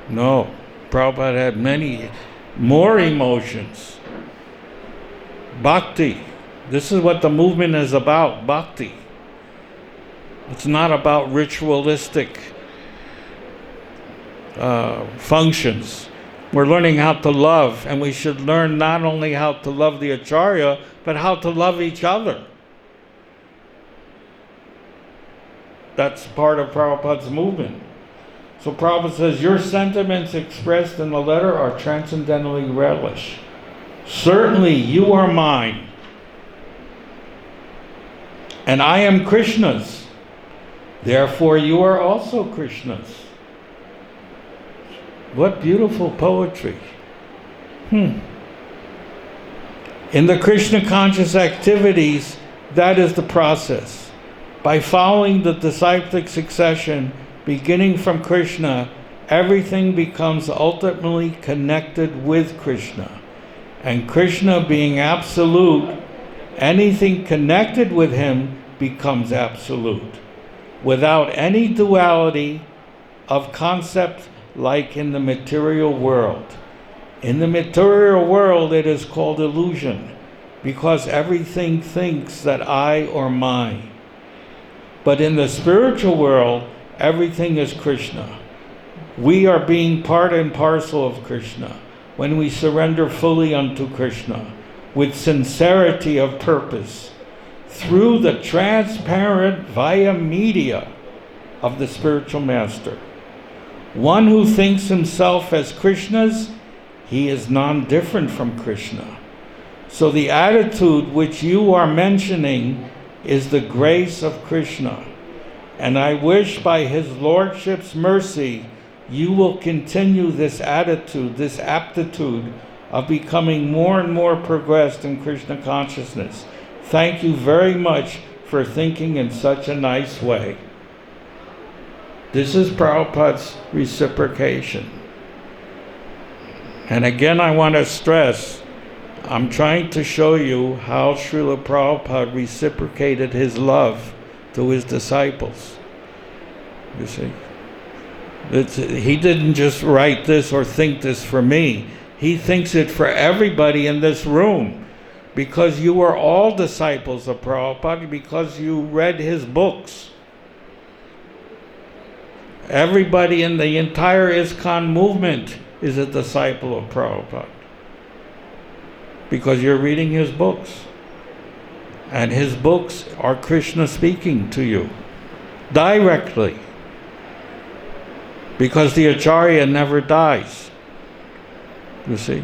No, Prabhupada had many more emotions. Bhakti. This is what the movement is about, bhakti. It's not about ritualistic functions. We're learning how to love, and we should learn not only how to love the Acharya, but how to love each other. That's part of Prabhupada's movement. So Prabhupada says, your sentiments expressed in the letter are transcendently relished. Certainly you are mine, and I am Krishna's. Therefore you are also Krishna's. What beautiful poetry. In the Krishna conscious activities, that is the process. By following the disciplic succession, beginning from Krishna, everything becomes ultimately connected with Krishna. And Krishna being absolute, anything connected with him becomes absolute, without any duality of concept like in the material world. In the material world, it is called illusion, because everything thinks that I or mine. But in the spiritual world, everything is Krishna. We are being part and parcel of Krishna when we surrender fully unto Krishna with sincerity of purpose through the transparent via media of the spiritual master. One who thinks himself as Krishna's, he is non-different from Krishna. So the attitude which you are mentioning is the grace of Krishna. And I wish by his Lordship's mercy, you will continue this attitude, this aptitude of becoming more and more progressed in Krishna consciousness. Thank you very much for thinking in such a nice way. This is Prabhupada's reciprocation. And again, I want to stress, I'm trying to show you how Srila Prabhupada reciprocated his love to his disciples. You see? He didn't just write this or think this for me. He thinks it for everybody in this room. Because you are all disciples of Prabhupada, because you read his books. Everybody in the entire ISKCON movement is a disciple of Prabhupada. Because you're reading his books. And his books are Krishna speaking to you. Directly. Because the Acharya never dies. You see?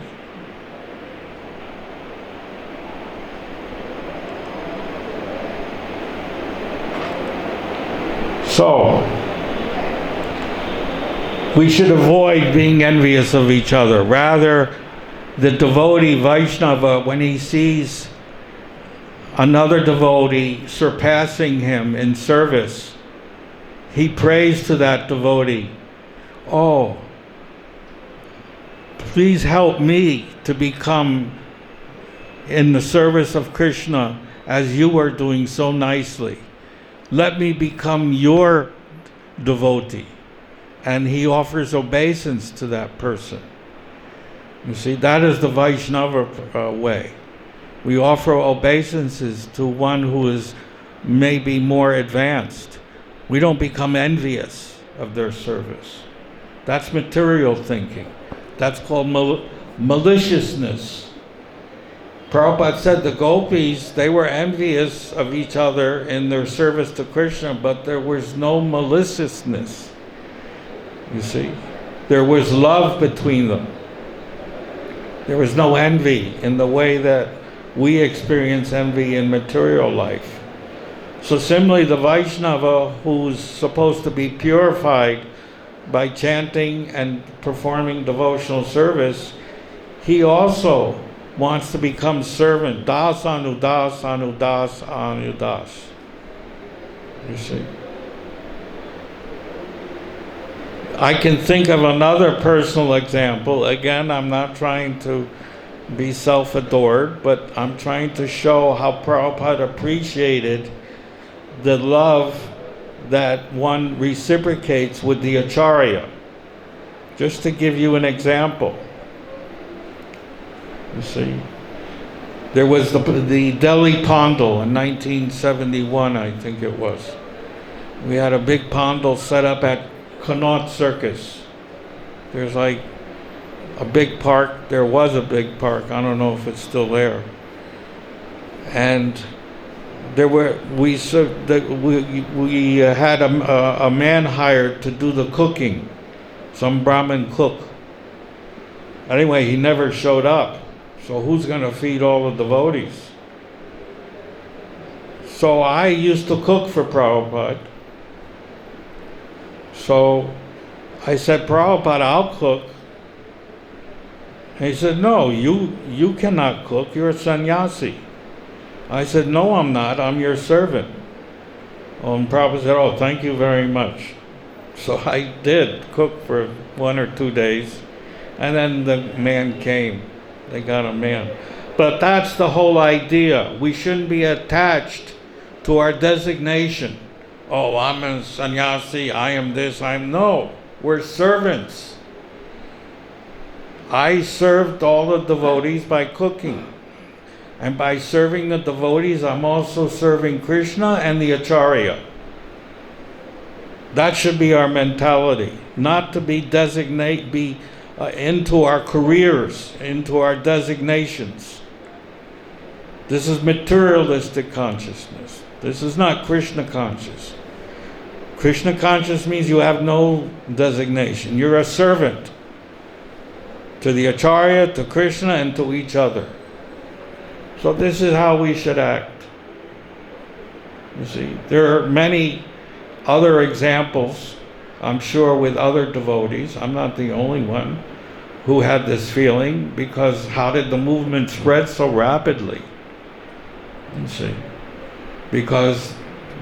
So, we should avoid being envious of each other. Rather, the devotee Vaishnava, when he sees another devotee surpassing him in service, he prays to that devotee, oh, please help me to become in the service of Krishna as you are doing so nicely. Let me become your devotee. And he offers obeisance to that person. You see, that is the Vaishnava way. We offer obeisances to one who is maybe more advanced. We don't become envious of their service. That's material thinking. That's called maliciousness. Prabhupada said the gopis, they were envious of each other in their service to Krishna, but there was no maliciousness. You see? There was love between them. There was no envy in the way that we experience envy in material life. So similarly, the Vaishnava, who's supposed to be purified by chanting and performing devotional service, he also wants to become servant. Das anudas, anudas, anudas. You see? I can think of another personal example. Again, I'm not trying to be self-adored, but I'm trying to show how Prabhupada appreciated the love that one reciprocates with the Acharya. Just to give you an example. You see, there was the Delhi Pandal in 1971, I think it was. We had a big Pandal set up at Connaught Circus. There's like a big park. There was a big park. I don't know if it's still there. And we had a man hired to do the cooking, some Brahmin cook. Anyway, he never showed up. So who's going to feed all the devotees? So I used to cook for Prabhupada. So I said, Prabhupada, I'll cook. And he said, no, you cannot cook. You're a sannyasi. I said, no, I'm not. I'm your servant. And Prabhupada said, oh, thank you very much. So I did cook for 1 or 2 days. And then the man came. They got a man. But that's the whole idea. We shouldn't be attached to our designation. Oh, I'm a sannyasi, I am this, no. We're servants. I served all the devotees by cooking. And by serving the devotees, I'm also serving Krishna and the Acharya. That should be our mentality. Not to be into our careers, into our designations. This is materialistic consciousness. This is not Krishna conscious. Krishna conscious means you have no designation. You're a servant to the Acharya, to Krishna, and to each other. So this is how we should act. You see, there are many other examples, I'm sure, with other devotees. I'm not the only one who had this feeling, because how did the movement spread so rapidly? You see, because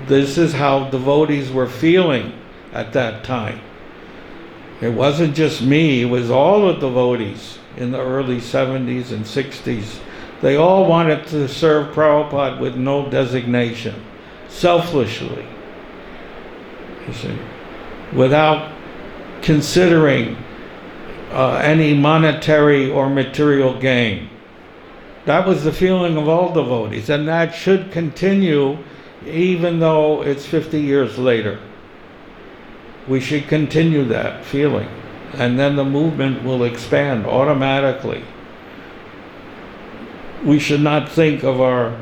this is how devotees were feeling at that time. It wasn't just me, it was all the devotees in the early 70s and 60s. They all wanted to serve Prabhupada with no designation, selfishly, you see, without considering any monetary or material gain. That was the feeling of all devotees, and that should continue even though it's 50 years later. We should continue that feeling, and then the movement will expand automatically. We should not think of our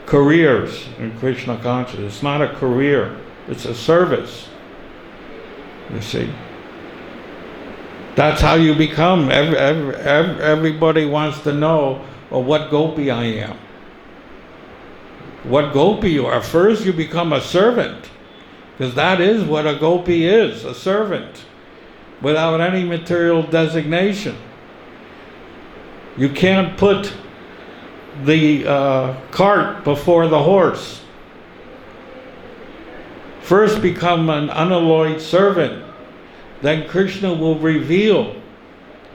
careers in Krishna consciousness. It's not a career, it's a service. You see, that's how you become. Everybody wants to know, well, what gopi I am. What gopi you are. First you become a servant, because that is what a gopi is, a servant, without any material designation. You can't put the cart before the horse. First become an unalloyed servant, then Krishna will reveal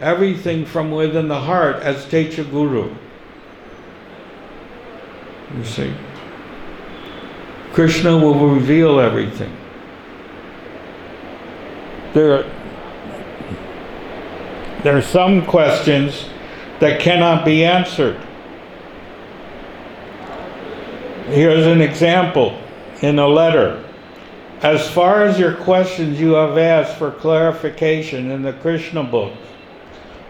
everything from within the heart as Techa Guru. You see, Krishna will reveal everything. There are some questions that cannot be answered. Here's an example in a letter. As far as your questions you have asked for clarification in the Krishna book,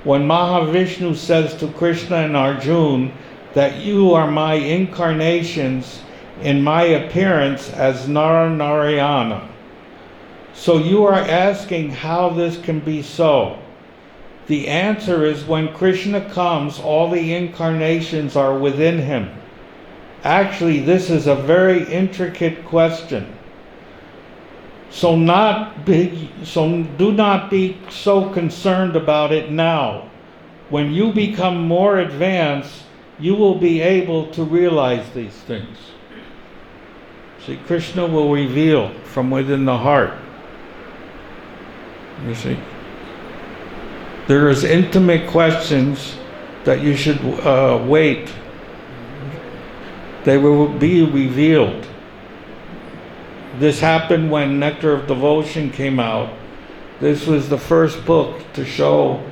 when Mahavishnu says to Krishna and Arjuna that you are my incarnations in my appearance as Narayana, so you are asking how this can be so. The answer is, when Krishna comes, all the incarnations are within him. Actually, this is a very intricate question. So do not be so concerned about it now. When you become more advanced, you will be able to realize these things. See, Krishna will reveal from within the heart. You see, there is intimate questions that you should wait. They will be revealed. This happened when Nectar of Devotion came out. This was the first book to show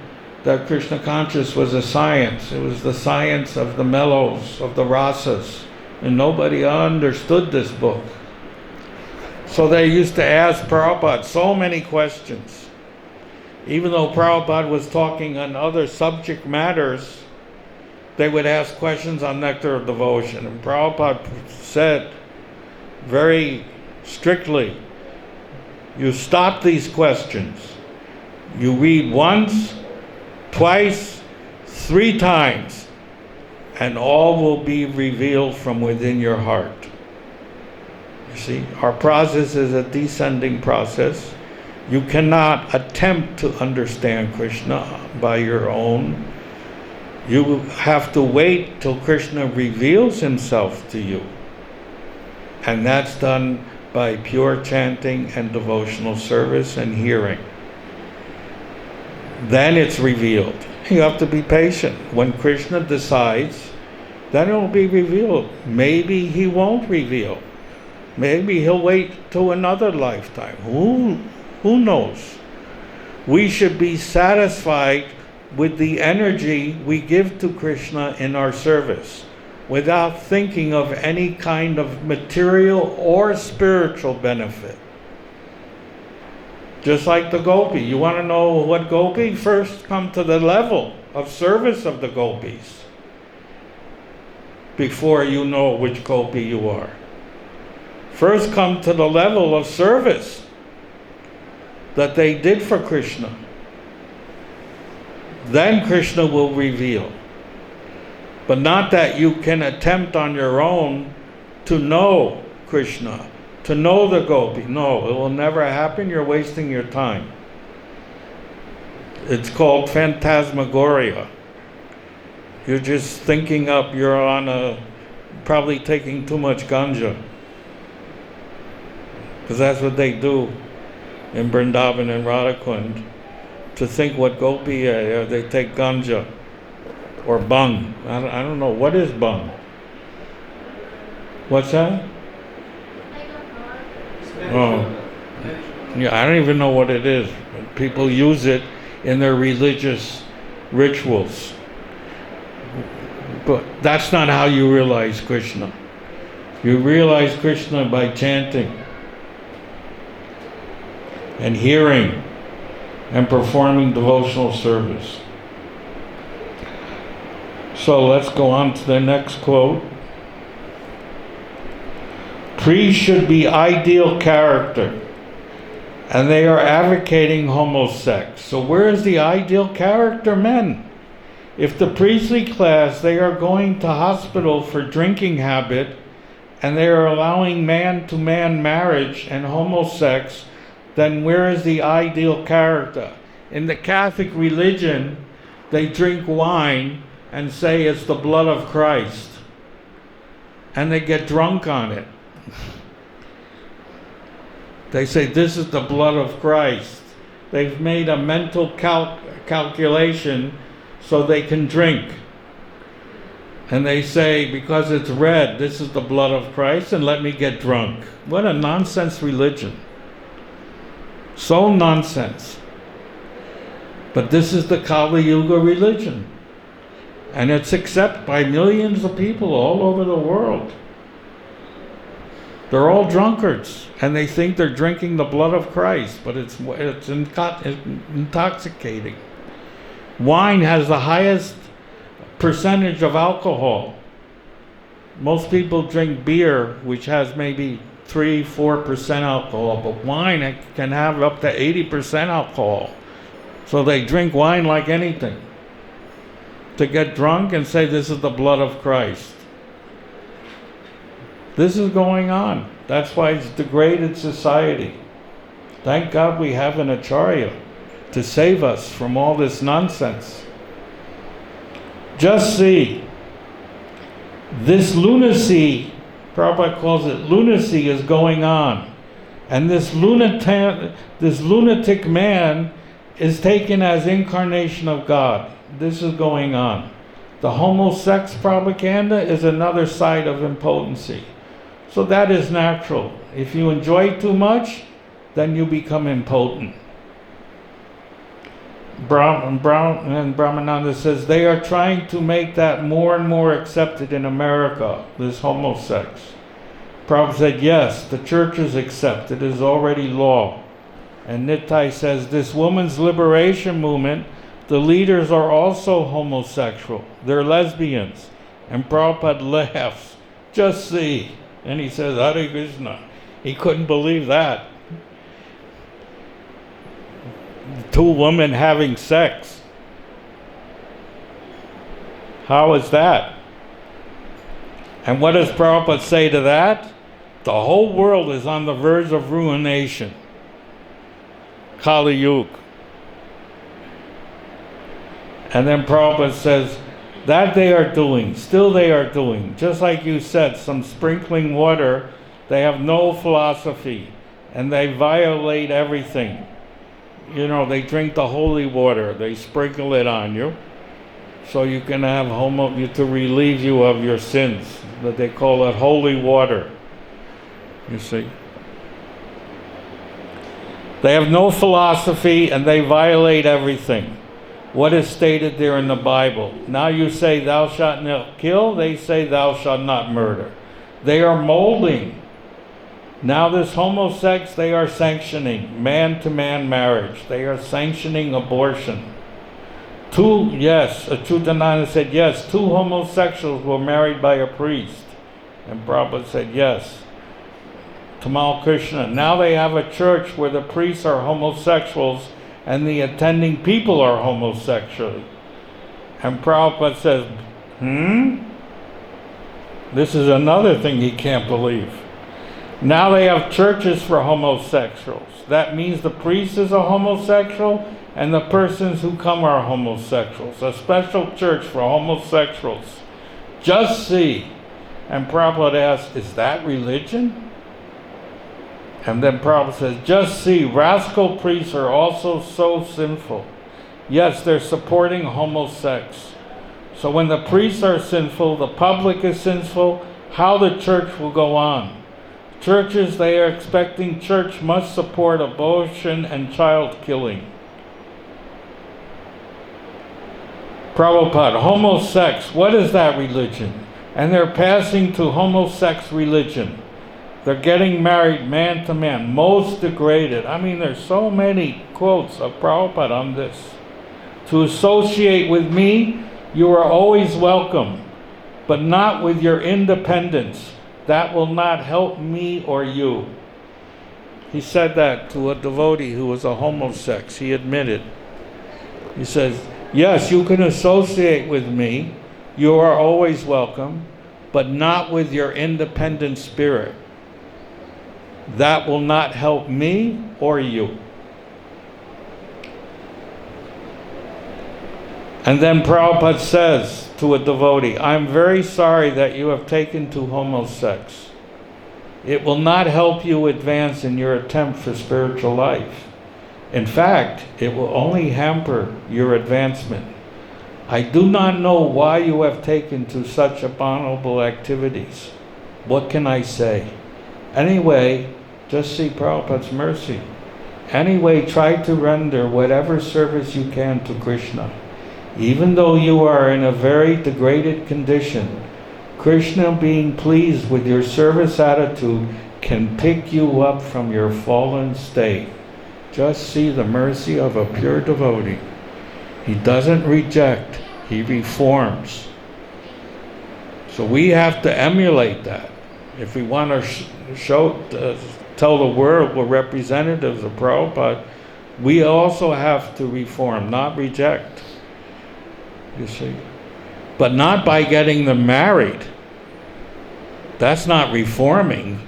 that Krishna consciousness was a science. It was the science of the mellows, of the rasas. And nobody understood this book. So they used to ask Prabhupada so many questions. Even though Prabhupada was talking on other subject matters, they would ask questions on nectar of devotion. And Prabhupada said very strictly, you stop these questions. You read once, twice, 3 times, and all will be revealed from within your heart. You see, our process is a descending process. You cannot attempt to understand Krishna by your own. You have to wait till Krishna reveals himself to you. And that's done by pure chanting and devotional service and hearing. Then it's revealed. You have to be patient. When Krishna decides, then it will be revealed. Maybe he won't reveal. Maybe he'll wait till another lifetime. Who knows? We should be satisfied with the energy we give to Krishna in our service, without thinking of any kind of material or spiritual benefit. Just like the gopi. You want to know what gopi? First come to the level of service of the gopis before you know which gopi you are. First come to the level of service that they did for Krishna. Then Krishna will reveal. But not that you can attempt on your own to know Krishna, to know the gopi. No, it will never happen. You're wasting your time. It's called phantasmagoria. You're just thinking up, you're on probably taking too much ganja. Because that's what they do in Vrindavan and Radhakund. To think what gopi they take ganja or bhang. I don't know. What is bhang? What's that? Oh. Yeah, I don't even know what it is. People use it in their religious rituals. But that's not how you realize Krishna. You realize Krishna by chanting and hearing and performing devotional service. So let's go on to the next quote. Priests should be ideal character, and they are advocating homosex. So where is the ideal character men? If the priestly class, they are going to hospital for drinking habit, and they are allowing man-to-man marriage and homosex, then where is the ideal character? In the Catholic religion, they drink wine and say it's the blood of Christ. And they get drunk on it. They say this is the blood of Christ. They've made a mental calculation so they can drink. And they say, because it's red, this is the blood of Christ, and let me get drunk. What a nonsense religion. So nonsense. But this is the Kali Yuga religion. And it's accepted by millions of people all over the world. They're all drunkards, and they think they're drinking the blood of Christ, but it's intoxicating. Wine has the highest percentage of alcohol. Most people drink beer, which has maybe 3-4% alcohol, but wine can have up to 80% alcohol. So they drink wine like anything to get drunk and say this is the blood of Christ. This is going on. That's why it's degraded society. Thank God we have an Acharya to save us from all this nonsense. Just see, this lunacy, Prabhupada calls it lunacy, is going on. And this lunatic man is taken as incarnation of God. This is going on. The homosex propaganda is another side of impotency. So that is natural. If you enjoy too much, then you become impotent. Brahmananda says they are trying to make that more and more accepted in America, this homosex. Prabhupada said, yes, the churches accept it. It is already law. And Nittai says, this woman's liberation movement, the leaders are also homosexual. They're lesbians. And Prabhupada laughs. Just see. And he says, Hare Krishna. He couldn't believe that. Two women having sex. How is that? And what does Prabhupada say to that? The whole world is on the verge of ruination. Kali Yuga. And then Prabhupada says, that they are doing, still they are doing. Just like you said, some sprinkling water, they have no philosophy. And they violate everything. You know, they drink the holy water, they sprinkle it on you. So you can have to relieve you of your sins. But they call it holy water. You see? They have no philosophy and they violate everything. What is stated there in the Bible? Now you say thou shalt not kill, they say thou shalt not murder. They are molding. Now this homosex, they are sanctioning man-to-man marriage. They are sanctioning abortion. Achyutananda said, yes, 2 homosexuals were married by a priest. And Prabhupada said, yes. Tamal Krishna. Now they have a church where the priests are homosexuals and the attending people are homosexual. And Prabhupada says, This is another thing he can't believe. Now they have churches for homosexuals. That means the priest is a homosexual and the persons who come are homosexuals. A special church for homosexuals. Just see. And Prabhupada asks, is that religion? And then Prabhupada says, just see, rascal priests are also so sinful. Yes, they're supporting homosex. So when the priests are sinful, the public is sinful, how the church will go on? Churches, they are expecting church must support abortion and child killing. Prabhupada, homosex, what is that religion? And they're passing to homosex religion. They're getting married man to man, most degraded. I mean, there's so many quotes of Prabhupada on this. To associate with me, you are always welcome, but not with your independence. That will not help me or you. He said that to a devotee who was a homosex. He admitted. He says, yes, you can associate with me. You are always welcome, but not with your independent spirit. That will not help me or you. And then Prabhupada says to a devotee, I'm very sorry that you have taken to homosex. It will not help you advance in your attempt for spiritual life. In fact, it will only hamper your advancement. I do not know why you have taken to such abominable activities. What can I say? Anyway, just see Prabhupada's mercy. Anyway, try to render whatever service you can to Krishna. Even though you are in a very degraded condition, Krishna, being pleased with your service attitude, can pick you up from your fallen state. Just see the mercy of a pure devotee. He doesn't reject, he reforms. So we have to emulate that. If we want to tell the world we're representatives of Prabhupada, we also have to reform, not reject. You see? But not by getting them married. That's not reforming.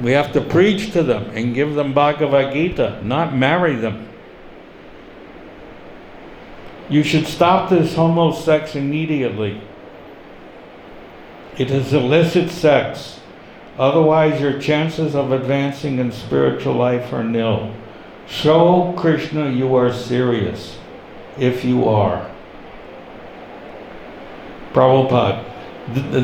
We have to preach to them and give them Bhagavad-Gita, not marry them. You should stop this homosex immediately. It is illicit sex. Otherwise, your chances of advancing in spiritual life are nil. Show Krishna you are serious, if you are. Prabhupada,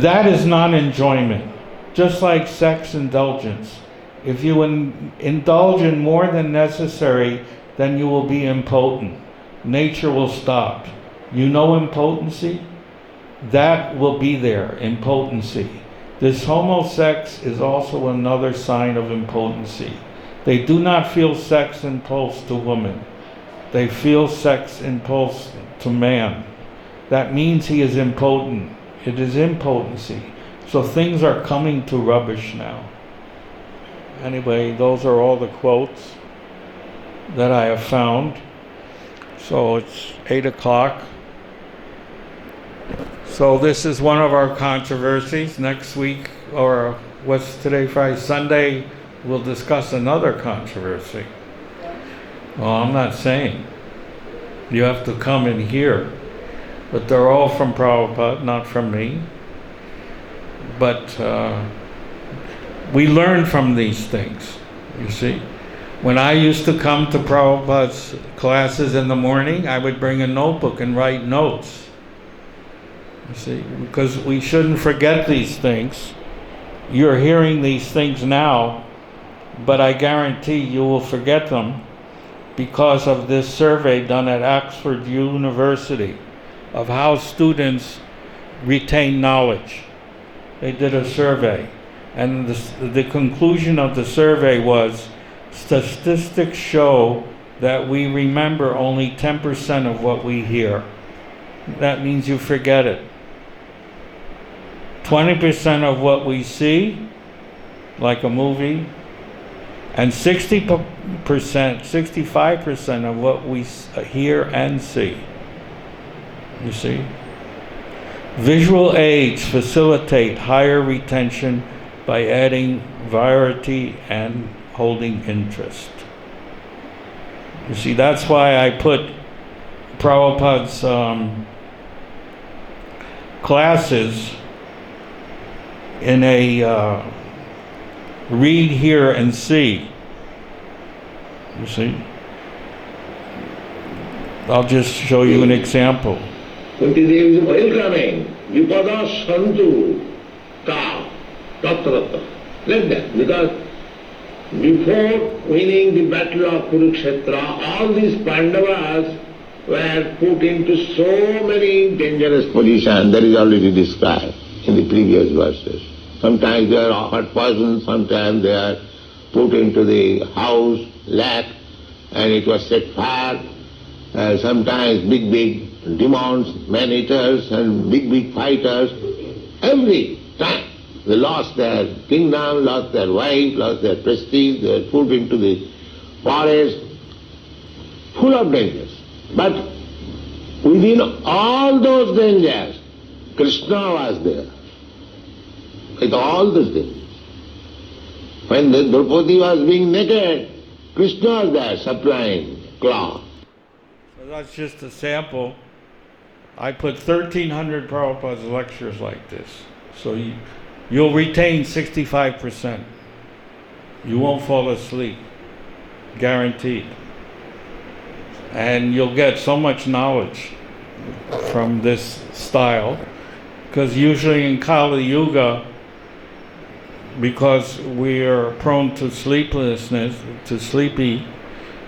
that is not enjoyment. Just like sex indulgence. If you indulge in more than necessary, then you will be impotent. Nature will stop. You know impotency? That will be there, impotency. This homosex is also another sign of impotency. They do not feel sex impulse to woman. They feel sex impulse to man. That means he is impotent. It is impotency. So things are coming to rubbish now. Anyway, those are all the quotes that I have found. So it's 8 o'clock. So this is one of our controversies. Next week, or what's today, Friday? Sunday, we'll discuss another controversy. Well, I'm not saying. You have to come and hear. But they're all from Prabhupada, not from me. But we learn from these things, you see. When I used to come to Prabhupada's classes in the morning, I would bring a notebook and write notes. You see, because we shouldn't forget these things. You're hearing these things now, but I guarantee you will forget them because of this survey done at Oxford University of how students retain knowledge. They did a survey, and the conclusion of the survey was statistics show that we remember only 10% of what we hear. That means you forget it. 20% of what we see, like a movie, and 60%, 65% of what we hear and see. You see? Visual aids facilitate higher retention by adding variety and holding interest. You see, that's why I put Prabhupada's classes in a read, hear, and see. You see? I'll just show you an example. Kunti Devi is welcoming. Vipada Santu Ka Tattva. Like that. Because before winning the battle of Kurukshetra, all these Pandavas were put into so many dangerous positions. That is already described in the previous verses. Sometimes they are offered poison, sometimes they are put into the house, lack, and it was set fire. Sometimes big demons, man-eaters, and big fighters. Every time they lost their kingdom, lost their wife, lost their prestige, they were put into the forest, full of dangers. But within all those dangers, Krishna was there. With all those dangers. When the Draupadi was being naked, Krishna was there supplying cloth. So that's just a sample. I put 1,300 Prabhupada's lectures like this. So you'll retain 65%. You won't fall asleep. Guaranteed. And you'll get so much knowledge from this style. Because usually in Kali Yuga, because we are prone to sleeplessness, to sleepy,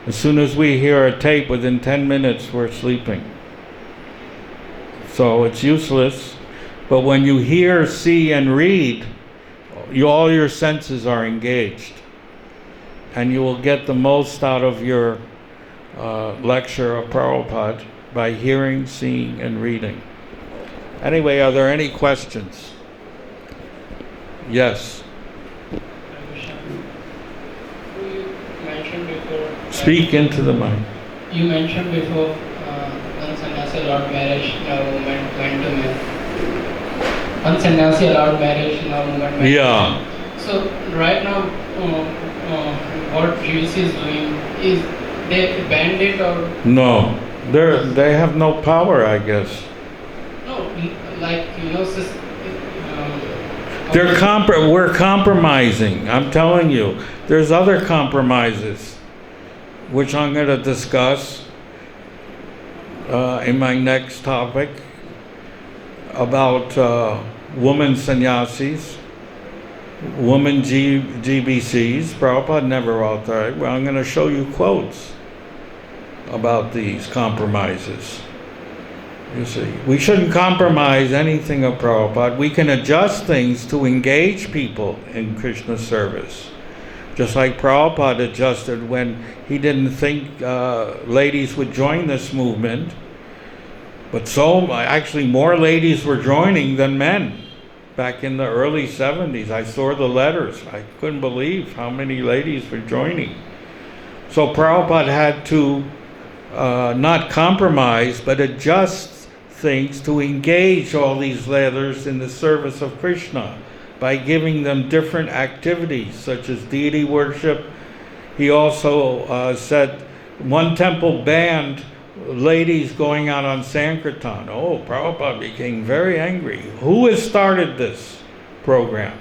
as soon as we hear a tape, within 10 minutes we're sleeping. So it's useless. But when you hear, see, and read, all your senses are engaged. And you will get the most out of your lecture of Prabhupada by hearing, seeing, and reading. Anyway, are there any questions? Yes. You mentioned before. Speak into the mic. You mentioned before one sannyasi allowed marriage, now woman went to marry. One sannyasi allowed marriage, now woman went to marry. Yeah. So right now, what GC is doing is they banned it or No. They have no power, I guess. no? Like We're compromising. I'm telling you. There's other compromises, which I'm going to discuss in my next topic about women sannyasis, women GBCs. Prabhupada never authorized. Well, I'm going to show you quotes about these compromises. You see, we shouldn't compromise anything of Prabhupada. We can adjust things to engage people in Krishna service. Just like Prabhupada adjusted when he didn't think ladies would join this movement. But actually more ladies were joining than men. Back in the early 70s, I saw the letters. I couldn't believe how many ladies were joining. So Prabhupada had to not compromise, but adjust things to engage all these letters in the service of Krishna by giving them different activities, such as deity worship. He also said one temple banned ladies going out on Sankirtan. Oh, Prabhupada became very angry. Who has started this program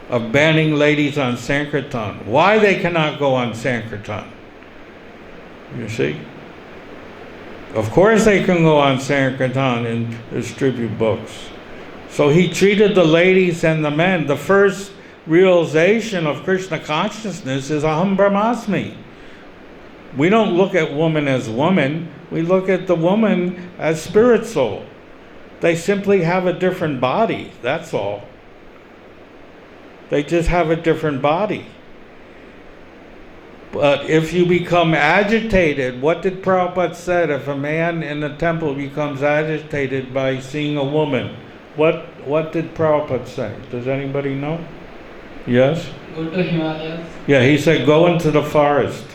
of banning ladies on Sankirtan? Why they cannot go on Sankirtan? You see? Of course they can go on Sankirtan and distribute books. So he treated the ladies and the men. The first realization of Krishna consciousness is Aham Brahmasmi. We don't look at woman as woman. We look at the woman as spirit soul. They simply have a different body, that's all. They just have a different body. But if you become agitated, what did Prabhupada said? If a man in the temple becomes agitated by seeing a woman, what did Prabhupada say? Does anybody know? Yes? Go to Himalayas. Yeah, he said go into the forest.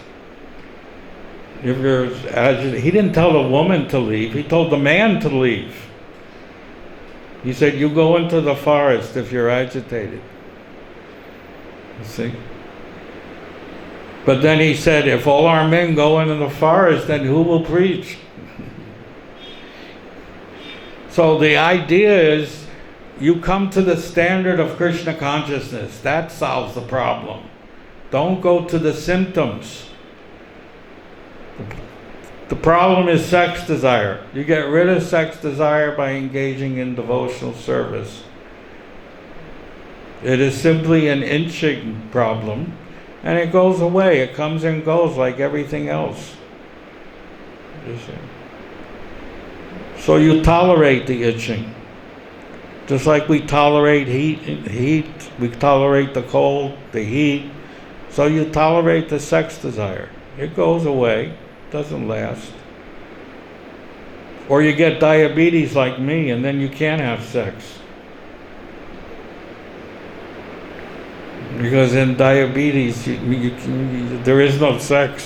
If you're agitated, he didn't tell the woman to leave, he told the man to leave. He said you go into the forest if you're agitated. You see? But then he said, if all our men go into the forest, then who will preach? So the idea is, you come to the standard of Krishna consciousness. That solves the problem. Don't go to the symptoms. The problem is sex desire. You get rid of sex desire by engaging in devotional service. It is simply an itching problem. And it goes away. It comes and goes like everything else. You see. So you tolerate the itching. Just like we tolerate heat, we tolerate the cold, the heat. So you tolerate the sex desire. It goes away, doesn't last. Or you get diabetes like me, and then you can't have sex. Because in diabetes, there is no sex.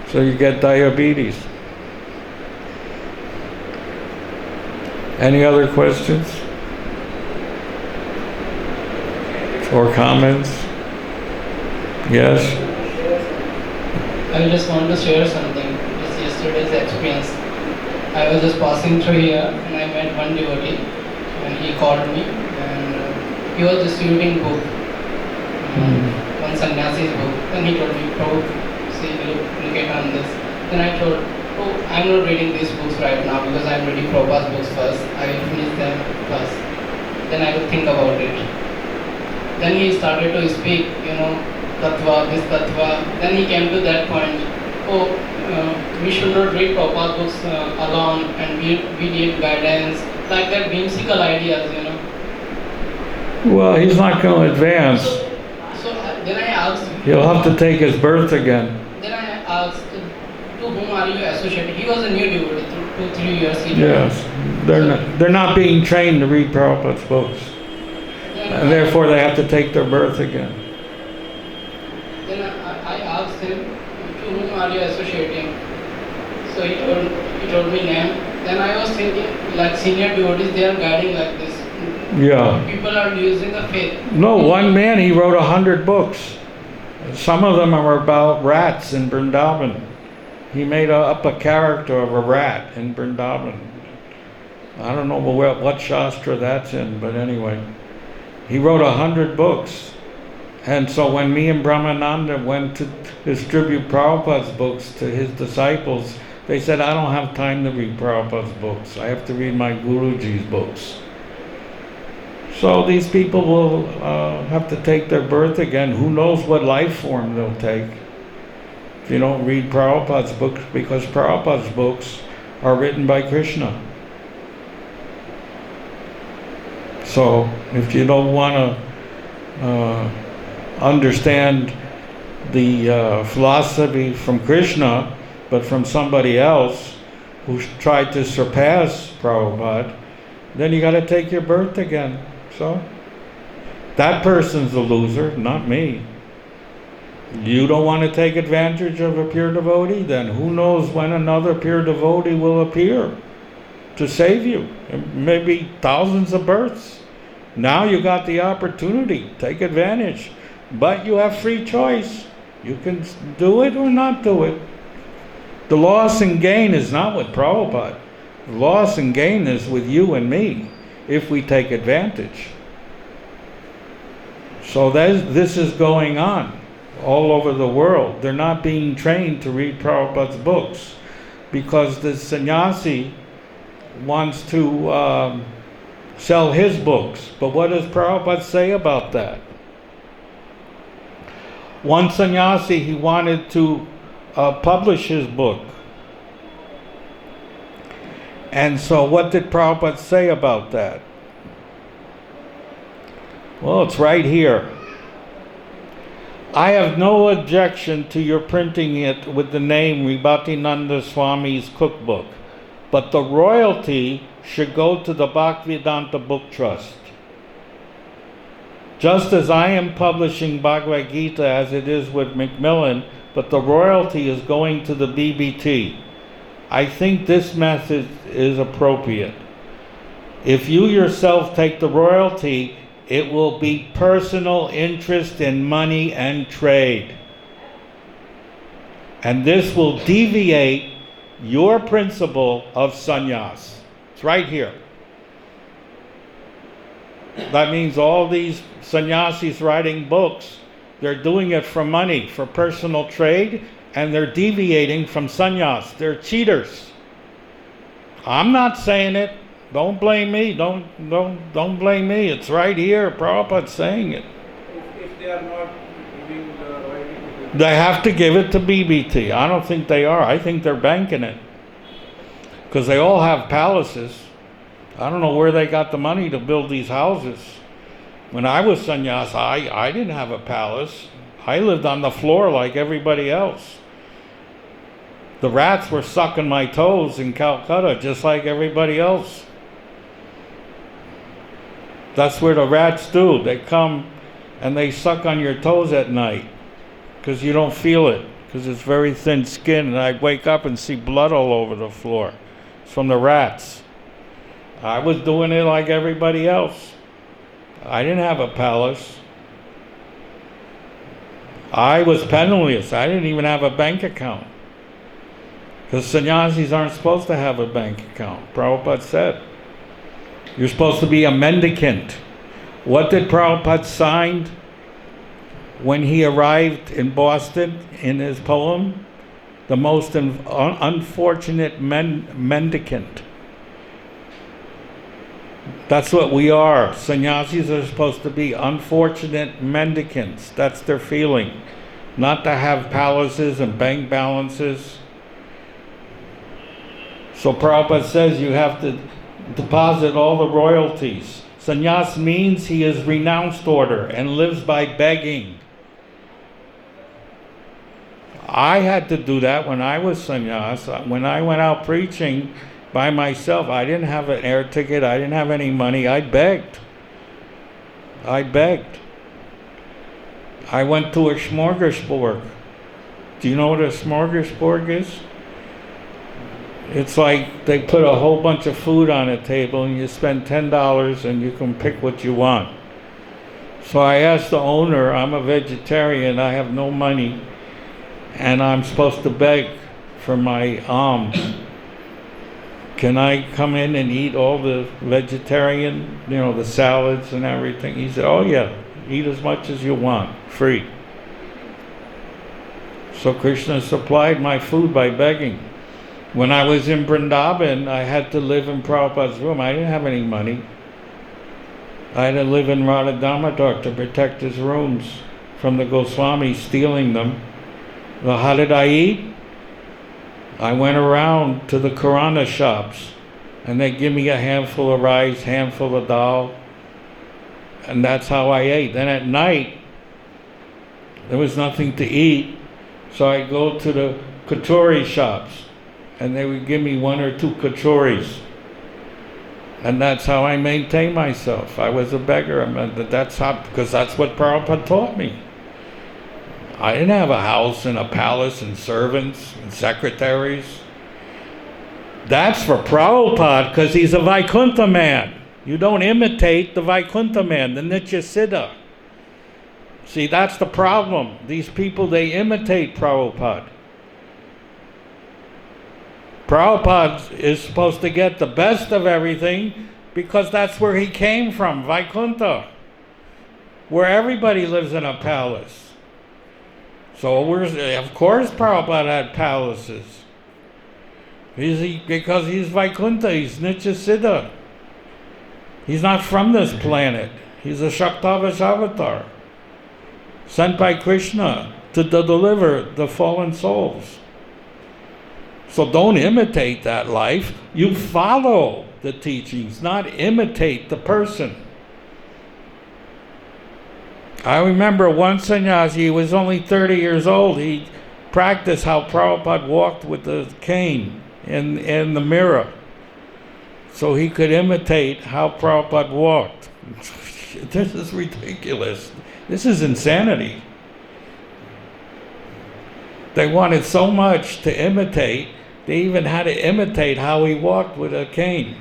So you get diabetes. Any other questions? Or comments? Yes? I just want to share something. Just yesterday's experience. I was just passing through here and I met one devotee and he called me and he was distributing book, one sannyasi's book. Then he told me, Prabhu, see, look at on this. Then I told, oh, I'm not reading these books right now because I'm reading Prabhupada's books first. I will finish them first. Then I will think about it. Then he started to speak, Tattva, this Tattva. Then he came to that point, we should not read Prabhupada's books alone and we need guidance. Like that whimsical ideas, Well, he's not going to advance. So then I asked. He'll have to take his birth again. Then I asked, to whom are you associated? He was a new devotee, 2-3 years ago. Yes, they're not being trained to read Prabhupada's books, and therefore they have to take their birth again. Then I asked him, to whom are you associating? So he told me name. Then I was thinking, like senior devotees, they are guiding like this. Yeah. People are losing the faith. No, one man, he wrote 100 books. Some of them are about rats in Vrindavan. He made up a character of a rat in Vrindavan. I don't know what Shastra that's in, but anyway. He wrote 100 books. And so when me and Brahmananda went to distribute Prabhupada's books to his disciples, they said, I don't have time to read Prabhupada's books. I have to read my Guruji's books. So these people will have to take their birth again. Who knows what life form they'll take if you don't read Prabhupada's books, because Prabhupada's books are written by Krishna. So if you don't want to understand the philosophy from Krishna, but from somebody else who tried to surpass Prabhupada, then you got to take your birth again. So that person's the loser, not me. You don't want to take advantage of a pure devotee? Then who knows when another pure devotee will appear to save you? Maybe thousands of births. Now you got the opportunity. Take advantage. But you have free choice. You can do it or not do it. The loss and gain is not with Prabhupada. The loss and gain is with you and me, if we take advantage. So this is going on all over the world. They're not being trained to read Prabhupada's books because the sannyasi wants to sell his books. But what does Prabhupada say about that? One sannyasi, he wanted to publish his book. And so what did Prabhupada say about that? Well, it's right here. I have no objection to your printing it with the name Bhaktinanda Swami's cookbook, but the royalty should go to the Bhaktivedanta Book Trust. Just as I am publishing Bhagavad-Gita as it is with Macmillan, but the royalty is going to the BBT. I think this method is appropriate. If you yourself take the royalty, it will be personal interest in money and trade. And this will deviate your principle of sannyas. It's right here. That means all these sannyasis writing books, they're doing it for money, for personal trade, and they're deviating from sannyas. They're cheaters. I'm not saying it. Don't blame me. Don't blame me. It's right here. Prabhupada's saying it. If they are not giving the royalty, they have to give it to BBT. I don't think they are. I think they're banking it. Because they all have palaces. I don't know where they got the money to build these houses. When I was sannyas, I didn't have a palace. I lived on the floor like everybody else. The rats were sucking my toes in Calcutta just like everybody else. That's where the rats do. They come and they suck on your toes at night because you don't feel it, because it's very thin skin, and I wake up and see blood all over the floor. It's from the rats. I was doing it like everybody else. I didn't have a palace. I was penniless. I didn't even have a bank account. Because sannyasis aren't supposed to have a bank account. Prabhupada said, you're supposed to be a mendicant. What did Prabhupada sign when he arrived in Boston in his poem? The most unfortunate mendicant. That's what we are. Sannyasis are supposed to be unfortunate mendicants. That's their feeling. Not to have palaces and bank balances. So Prabhupada says you have to deposit all the royalties. Sannyas means he is renounced order and lives by begging. I had to do that when I was sannyas. When I went out preaching by myself, I didn't have an air ticket, I didn't have any money, I begged. I went to a smorgasbord. Do you know what a smorgasbord is? It's like they put a whole bunch of food on a table and you spend $10 and you can pick what you want. So I asked the owner, I'm a vegetarian, I have no money, and I'm supposed to beg for my alms. Can I come in and eat all the vegetarian, the salads and everything? He said, oh yeah, eat as much as you want, free. So Krishna supplied my food by begging. When I was in Vrindavan, I had to live in Prabhupada's room. I didn't have any money. I had to live in Radha Damodar to protect his rooms from the Goswamis stealing them. Well, how did I eat? I went around to the Kirana shops, and they give me a handful of rice, handful of dal, and that's how I ate. Then at night, There was nothing to eat, so I'd go to the kachori shops, and they would give me 1 or 2 kachoris. And that's how I maintained myself. I was a beggar. Because that's what Prabhupada taught me. I didn't have a house and a palace and servants and secretaries. That's for Prabhupada, because he's a Vaikuntha man. You don't imitate the Vaikuntha man, the Nitya Siddha. See, that's the problem. These people, they imitate Prabhupada. Prabhupada is supposed to get the best of everything because that's where he came from, Vaikuntha, where everybody lives in a palace. So, of course, Prabhupada had palaces. Because he's Vaikuntha, he's Nitya Siddha. He's not from this planet. He's a Shaktavash avatar, sent by Krishna to deliver the fallen souls. So don't imitate that life. You follow the teachings, not imitate the person. I remember one sannyasi, he was only 30 years old. He practiced how Prabhupada walked with the cane in the mirror, so he could imitate how Prabhupada walked. This is ridiculous. This is insanity. They wanted so much to imitate, they even had to imitate how he walked with a cane.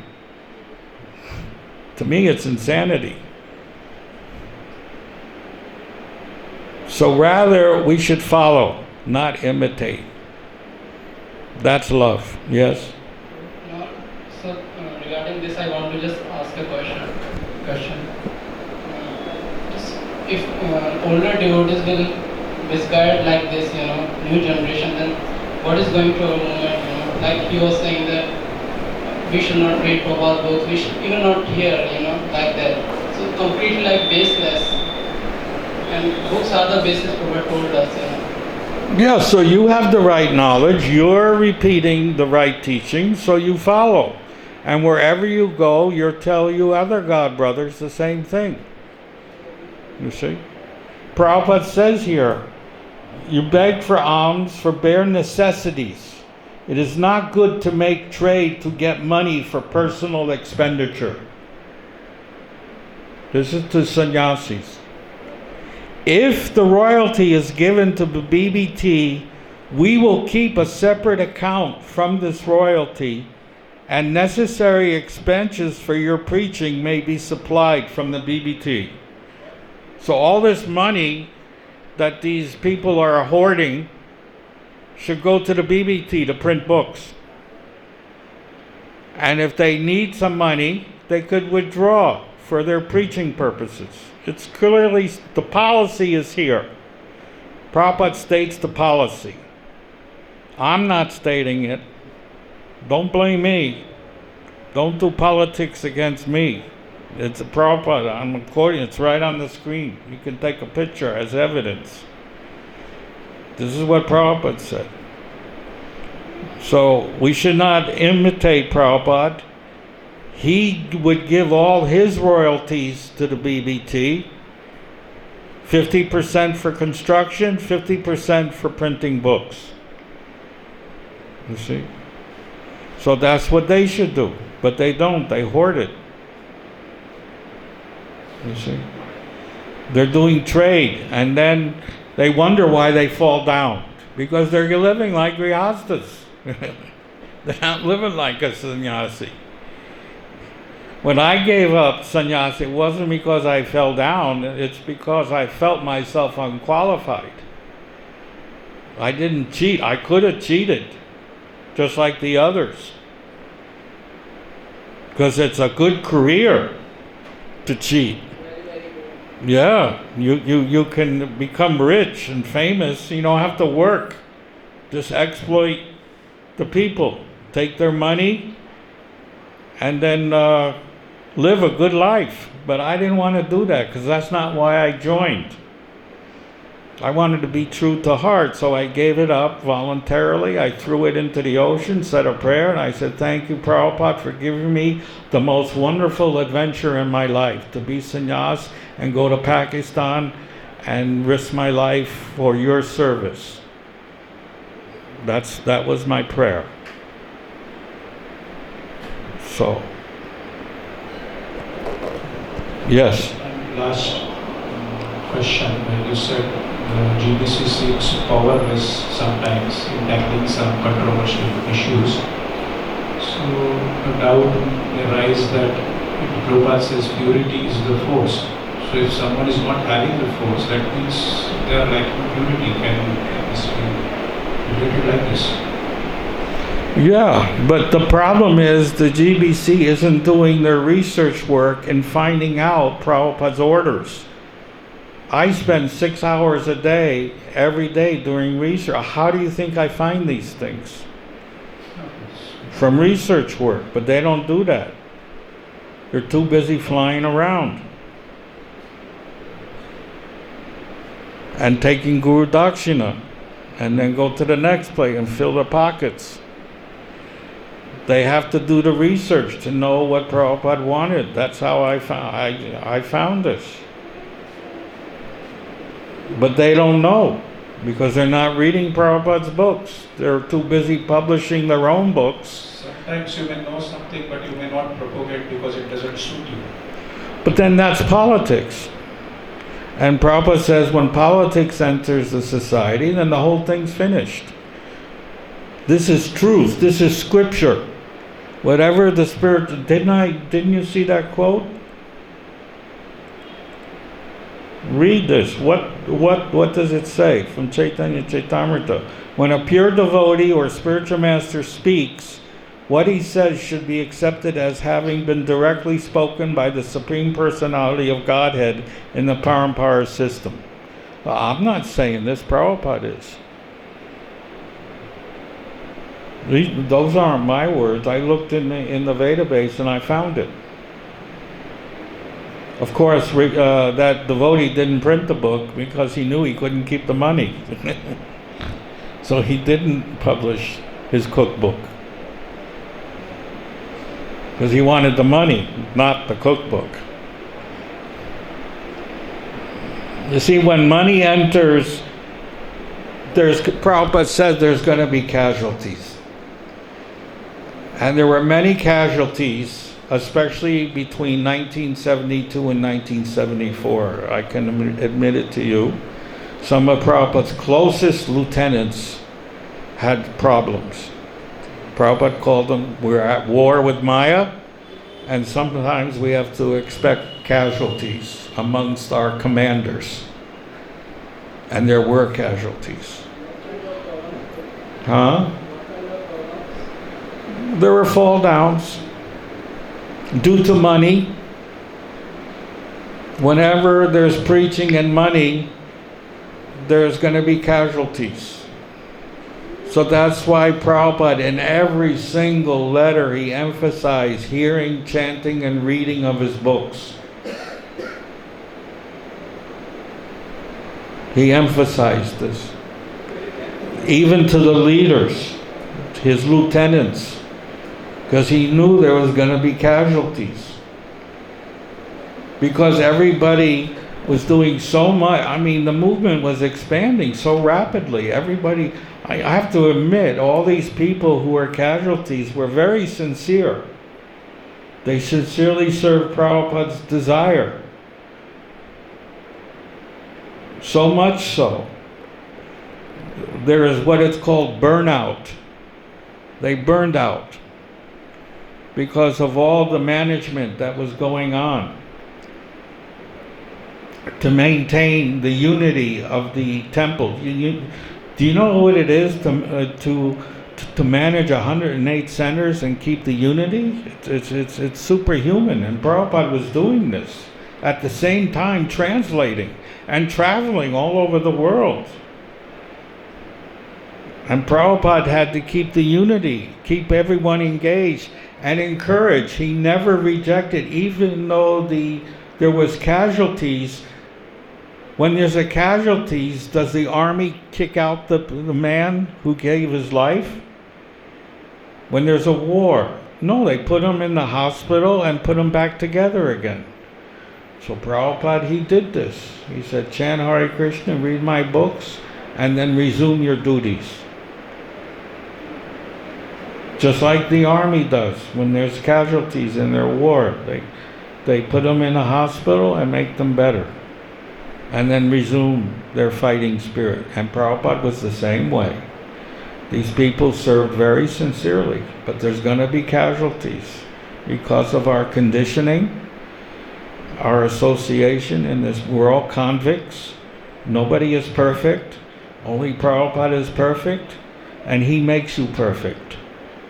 To me, it's insanity. So rather, we should follow, not imitate. That's love. Yes? No, so regarding this, I want to just ask a question. If older devotees will misguide like this, new generation, then what is going to our movement? Like he was saying that we should not read Prabhupada books, we should even not hear, like that. So completely like baseless. And books are the basis Prabhupada told us, Yeah, so you have the right knowledge, you're repeating the right teaching, so you follow. And wherever you go, you'll tell you other God brothers the same thing. You see? Prabhupada says here, you beg for alms for bare necessities. It is not good to make trade to get money for personal expenditure. This is to sannyasis. If the royalty is given to the BBT, we will keep a separate account from this royalty, and necessary expenses for your preaching may be supplied from the BBT. So all this money that these people are hoarding should go to the BBT to print books. And if they need some money, they could withdraw for their preaching purposes. It's clearly, the policy is here. Prabhupada states the policy. I'm not stating it. Don't blame me. Don't do politics against me. It's a Prabhupada. I'm recording. It's right on the screen. You can take a picture as evidence. This is what Prabhupada said. So we should not imitate Prabhupada. He would give all his royalties to the BBT. 50% for construction, 50% for printing books. You see? So that's what they should do. But they don't. They hoard it. You see? They're doing trade, and then they wonder why they fall down. Because they're living like grihastas. They're not living like a sannyasi. When I gave up sannyasi, it wasn't because I fell down, it's because I felt myself unqualified. I didn't cheat. I could have cheated, just like the others. Because it's a good career to cheat. Yeah, you can become rich and famous. You don't have to work. Just exploit the people. Take their money and then live a good life. But I didn't want to do that because that's not why I joined. I wanted to be true to heart, so I gave it up voluntarily. I threw it into the ocean, said a prayer, and I said, thank you, Prabhupada, for giving me the most wonderful adventure in my life, to be sannyas and go to Pakistan and risk my life for your service. That was my prayer. So, yes. Last question. When you said the GBC seems powerless sometimes in tackling some controversial issues, so a doubt arises that Prabhupada says purity is the force. So if someone is not having the force, that means they are lacking purity. Can this be related like this? Yeah, but the problem is the GBC isn't doing their research work and finding out Prabhupada's orders. I spend 6 hours a day, every day, doing research. How do you think I find these things? From research work, but they don't do that. They're too busy flying around and taking Guru Dakshina and then go to the next place and fill their pockets. They have to do the research to know what Prabhupada wanted. That's how I found this. But they don't know because they're not reading Prabhupada's books. They're too busy publishing their own books. Sometimes you may know something, but you may not propagate because it doesn't suit you. But then that's politics. And Prabhupada says when politics enters the society, then the whole thing's finished. This is truth. This is scripture. Whatever the spirit, didn't you see that quote? Read this. What does it say from Chaitanya Chaitamrita? When a pure devotee or spiritual master speaks, what he says should be accepted as having been directly spoken by the Supreme Personality of Godhead in the Parampara system. Well, I'm not saying this, Prabhupada is. Those aren't my words. I looked in the database and I found it. Of course, that devotee didn't print the book because he knew he couldn't keep the money. So he didn't publish his cookbook. Because he wanted the money, not the cookbook. You see, when money enters, Prabhupada said there's going to be casualties. And there were many casualties, especially between 1972 and 1974. I can admit it to you. Some of Prabhupada's closest lieutenants had problems. Prabhupada called them, we're at war with Maya, and sometimes we have to expect casualties amongst our commanders. And there were casualties. There were fall downs due to money. Whenever there's preaching and money, there's going to be casualties. So that's why Prabhupada, in every single letter, he emphasized hearing, chanting, and reading of his books. He emphasized this. Even to the leaders, his lieutenants, because he knew there was going to be casualties. Because everybody was doing so much. I mean, the movement was expanding so rapidly. Everybody, I have to admit, all these people who were casualties were very sincere. They sincerely served Prabhupada's desire. So much so, there is what it's called burnout. They burned out because of all the management that was going on to maintain the unity of the temple. Do you know what it is to manage 108 centers and keep the unity? It's superhuman, and Prabhupada was doing this at the same time, translating and traveling all over the world. And Prabhupada had to keep the unity, keep everyone engaged, and encourage. He never rejected, even though there was casualties. When there's a casualties, does the army kick out the man who gave his life? When there's a war, no, they put him in the hospital and put him back together again. So Prabhupada, he did this. He said, chant Hare Krishna, read my books, and then resume your duties. Just like the army does when there's casualties in their war. They put them in a hospital and make them better. And then resume their fighting spirit. And Prabhupada was the same way. These people served very sincerely, but there's going to be casualties because of our conditioning, our association in this. We're all convicts. Nobody is perfect. Only Prabhupada is perfect, and he makes you perfect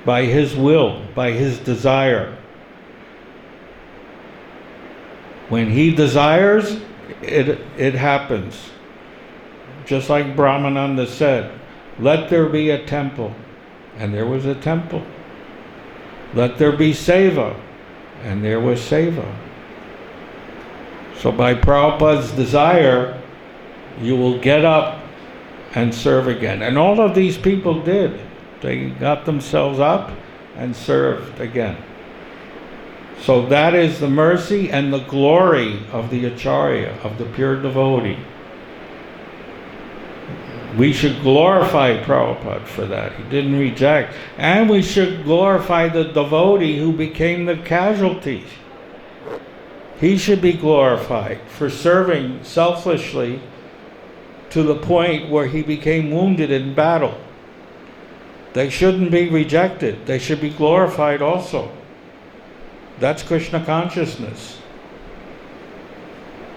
by his will, by his desire. When he desires, it happens. Just like Brahmananda said, let there be a temple, and there was a temple. Let there be seva, and there was seva. So by Prabhupada's desire, you will get up and serve again. And all of these people did. They got themselves up and served again. So that is the mercy and the glory of the Acharya, of the pure devotee. We should glorify Prabhupada for that. He didn't reject. And we should glorify the devotee who became the casualty. He should be glorified for serving selflessly to the point where he became wounded in battle. They shouldn't be rejected. They should be glorified also. That's Krishna consciousness.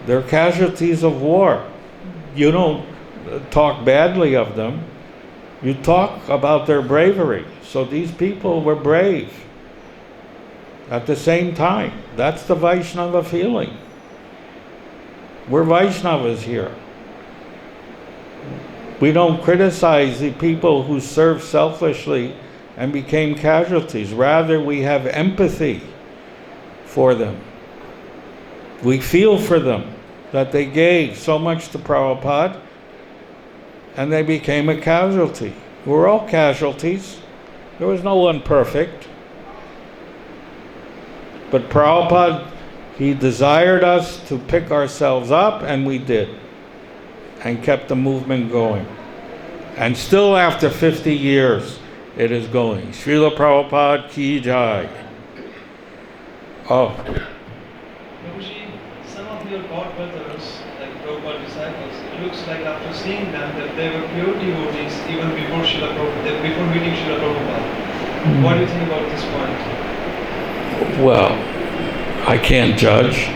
They're casualties of war. You don't talk badly of them. You talk about their bravery. So these people were brave. At the same time, that's the Vaishnava feeling. We're Vaishnavas here. We don't criticize the people who served selfishly and became casualties. Rather, we have empathy for them. We feel for them that they gave so much to Prabhupada and they became a casualty. We're all casualties. There was no one perfect. But Prabhupada, he desired us to pick ourselves up, and we did. And kept the movement going. And still after 50 years, it is going. Srila Prabhupada ki jai. Oh. Prabhuji, some of your godbrothers, like Prabhupada disciples, it looks like after seeing them that they were pure devotees even before Srila Prabhupada, before meeting Srila Prabhupada. What do you think about this point? Well, I can't judge.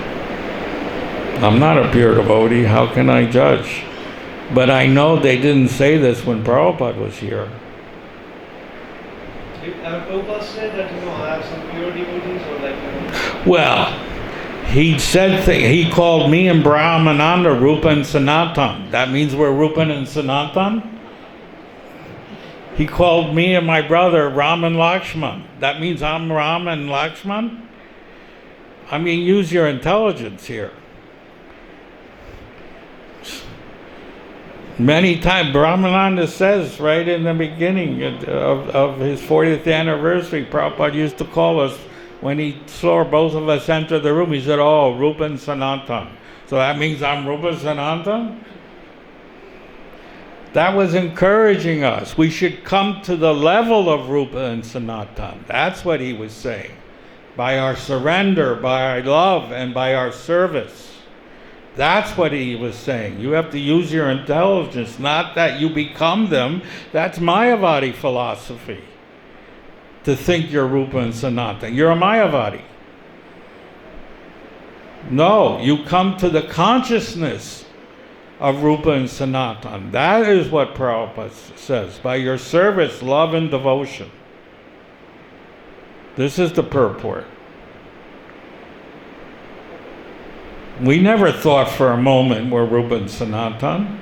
I'm not a pure devotee. How can I judge? But I know they didn't say this when Prabhupada was here. Did Prabhupada say that, I have some pure devotees or like, Well, he said he called me and Brahmananda Rupa and Sanatan. That means we're Rupa and Sanatan. He called me and my brother Ram and Lakshman. That means I'm Ram and Lakshman? I mean, use your intelligence here. Many times, Brahmananda says right in the beginning of his 40th anniversary, Prabhupada used to call us, when he saw both of us enter the room, he said, oh, Rupa and Sanatan. So that means I'm Rupa Sanatan? That was encouraging us. We should come to the level of Rupa and Sanatan. That's what he was saying. By our surrender, by our love, and by our service. That's what he was saying. You have to use your intelligence, not that you become them. That's Mayavadi philosophy. To think you're Rupa and Sanatan. You're a Mayavadi. No, you come to the consciousness of Rupa and Sanatan. That is what Prabhupada says. By your service, love, and devotion. This is the purport. We never thought for a moment we're Rupa and Sanatan.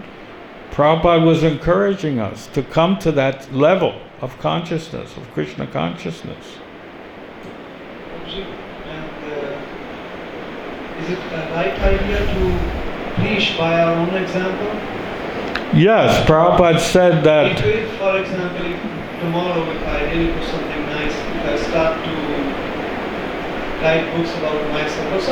Prabhupada was encouraging us to come to that level of consciousness, of Krishna consciousness. Is it a right idea to preach by our own example? Yes, Prabhupada said that. If, for example, if tomorrow if I really do something nice, if I start to write books about myself or something,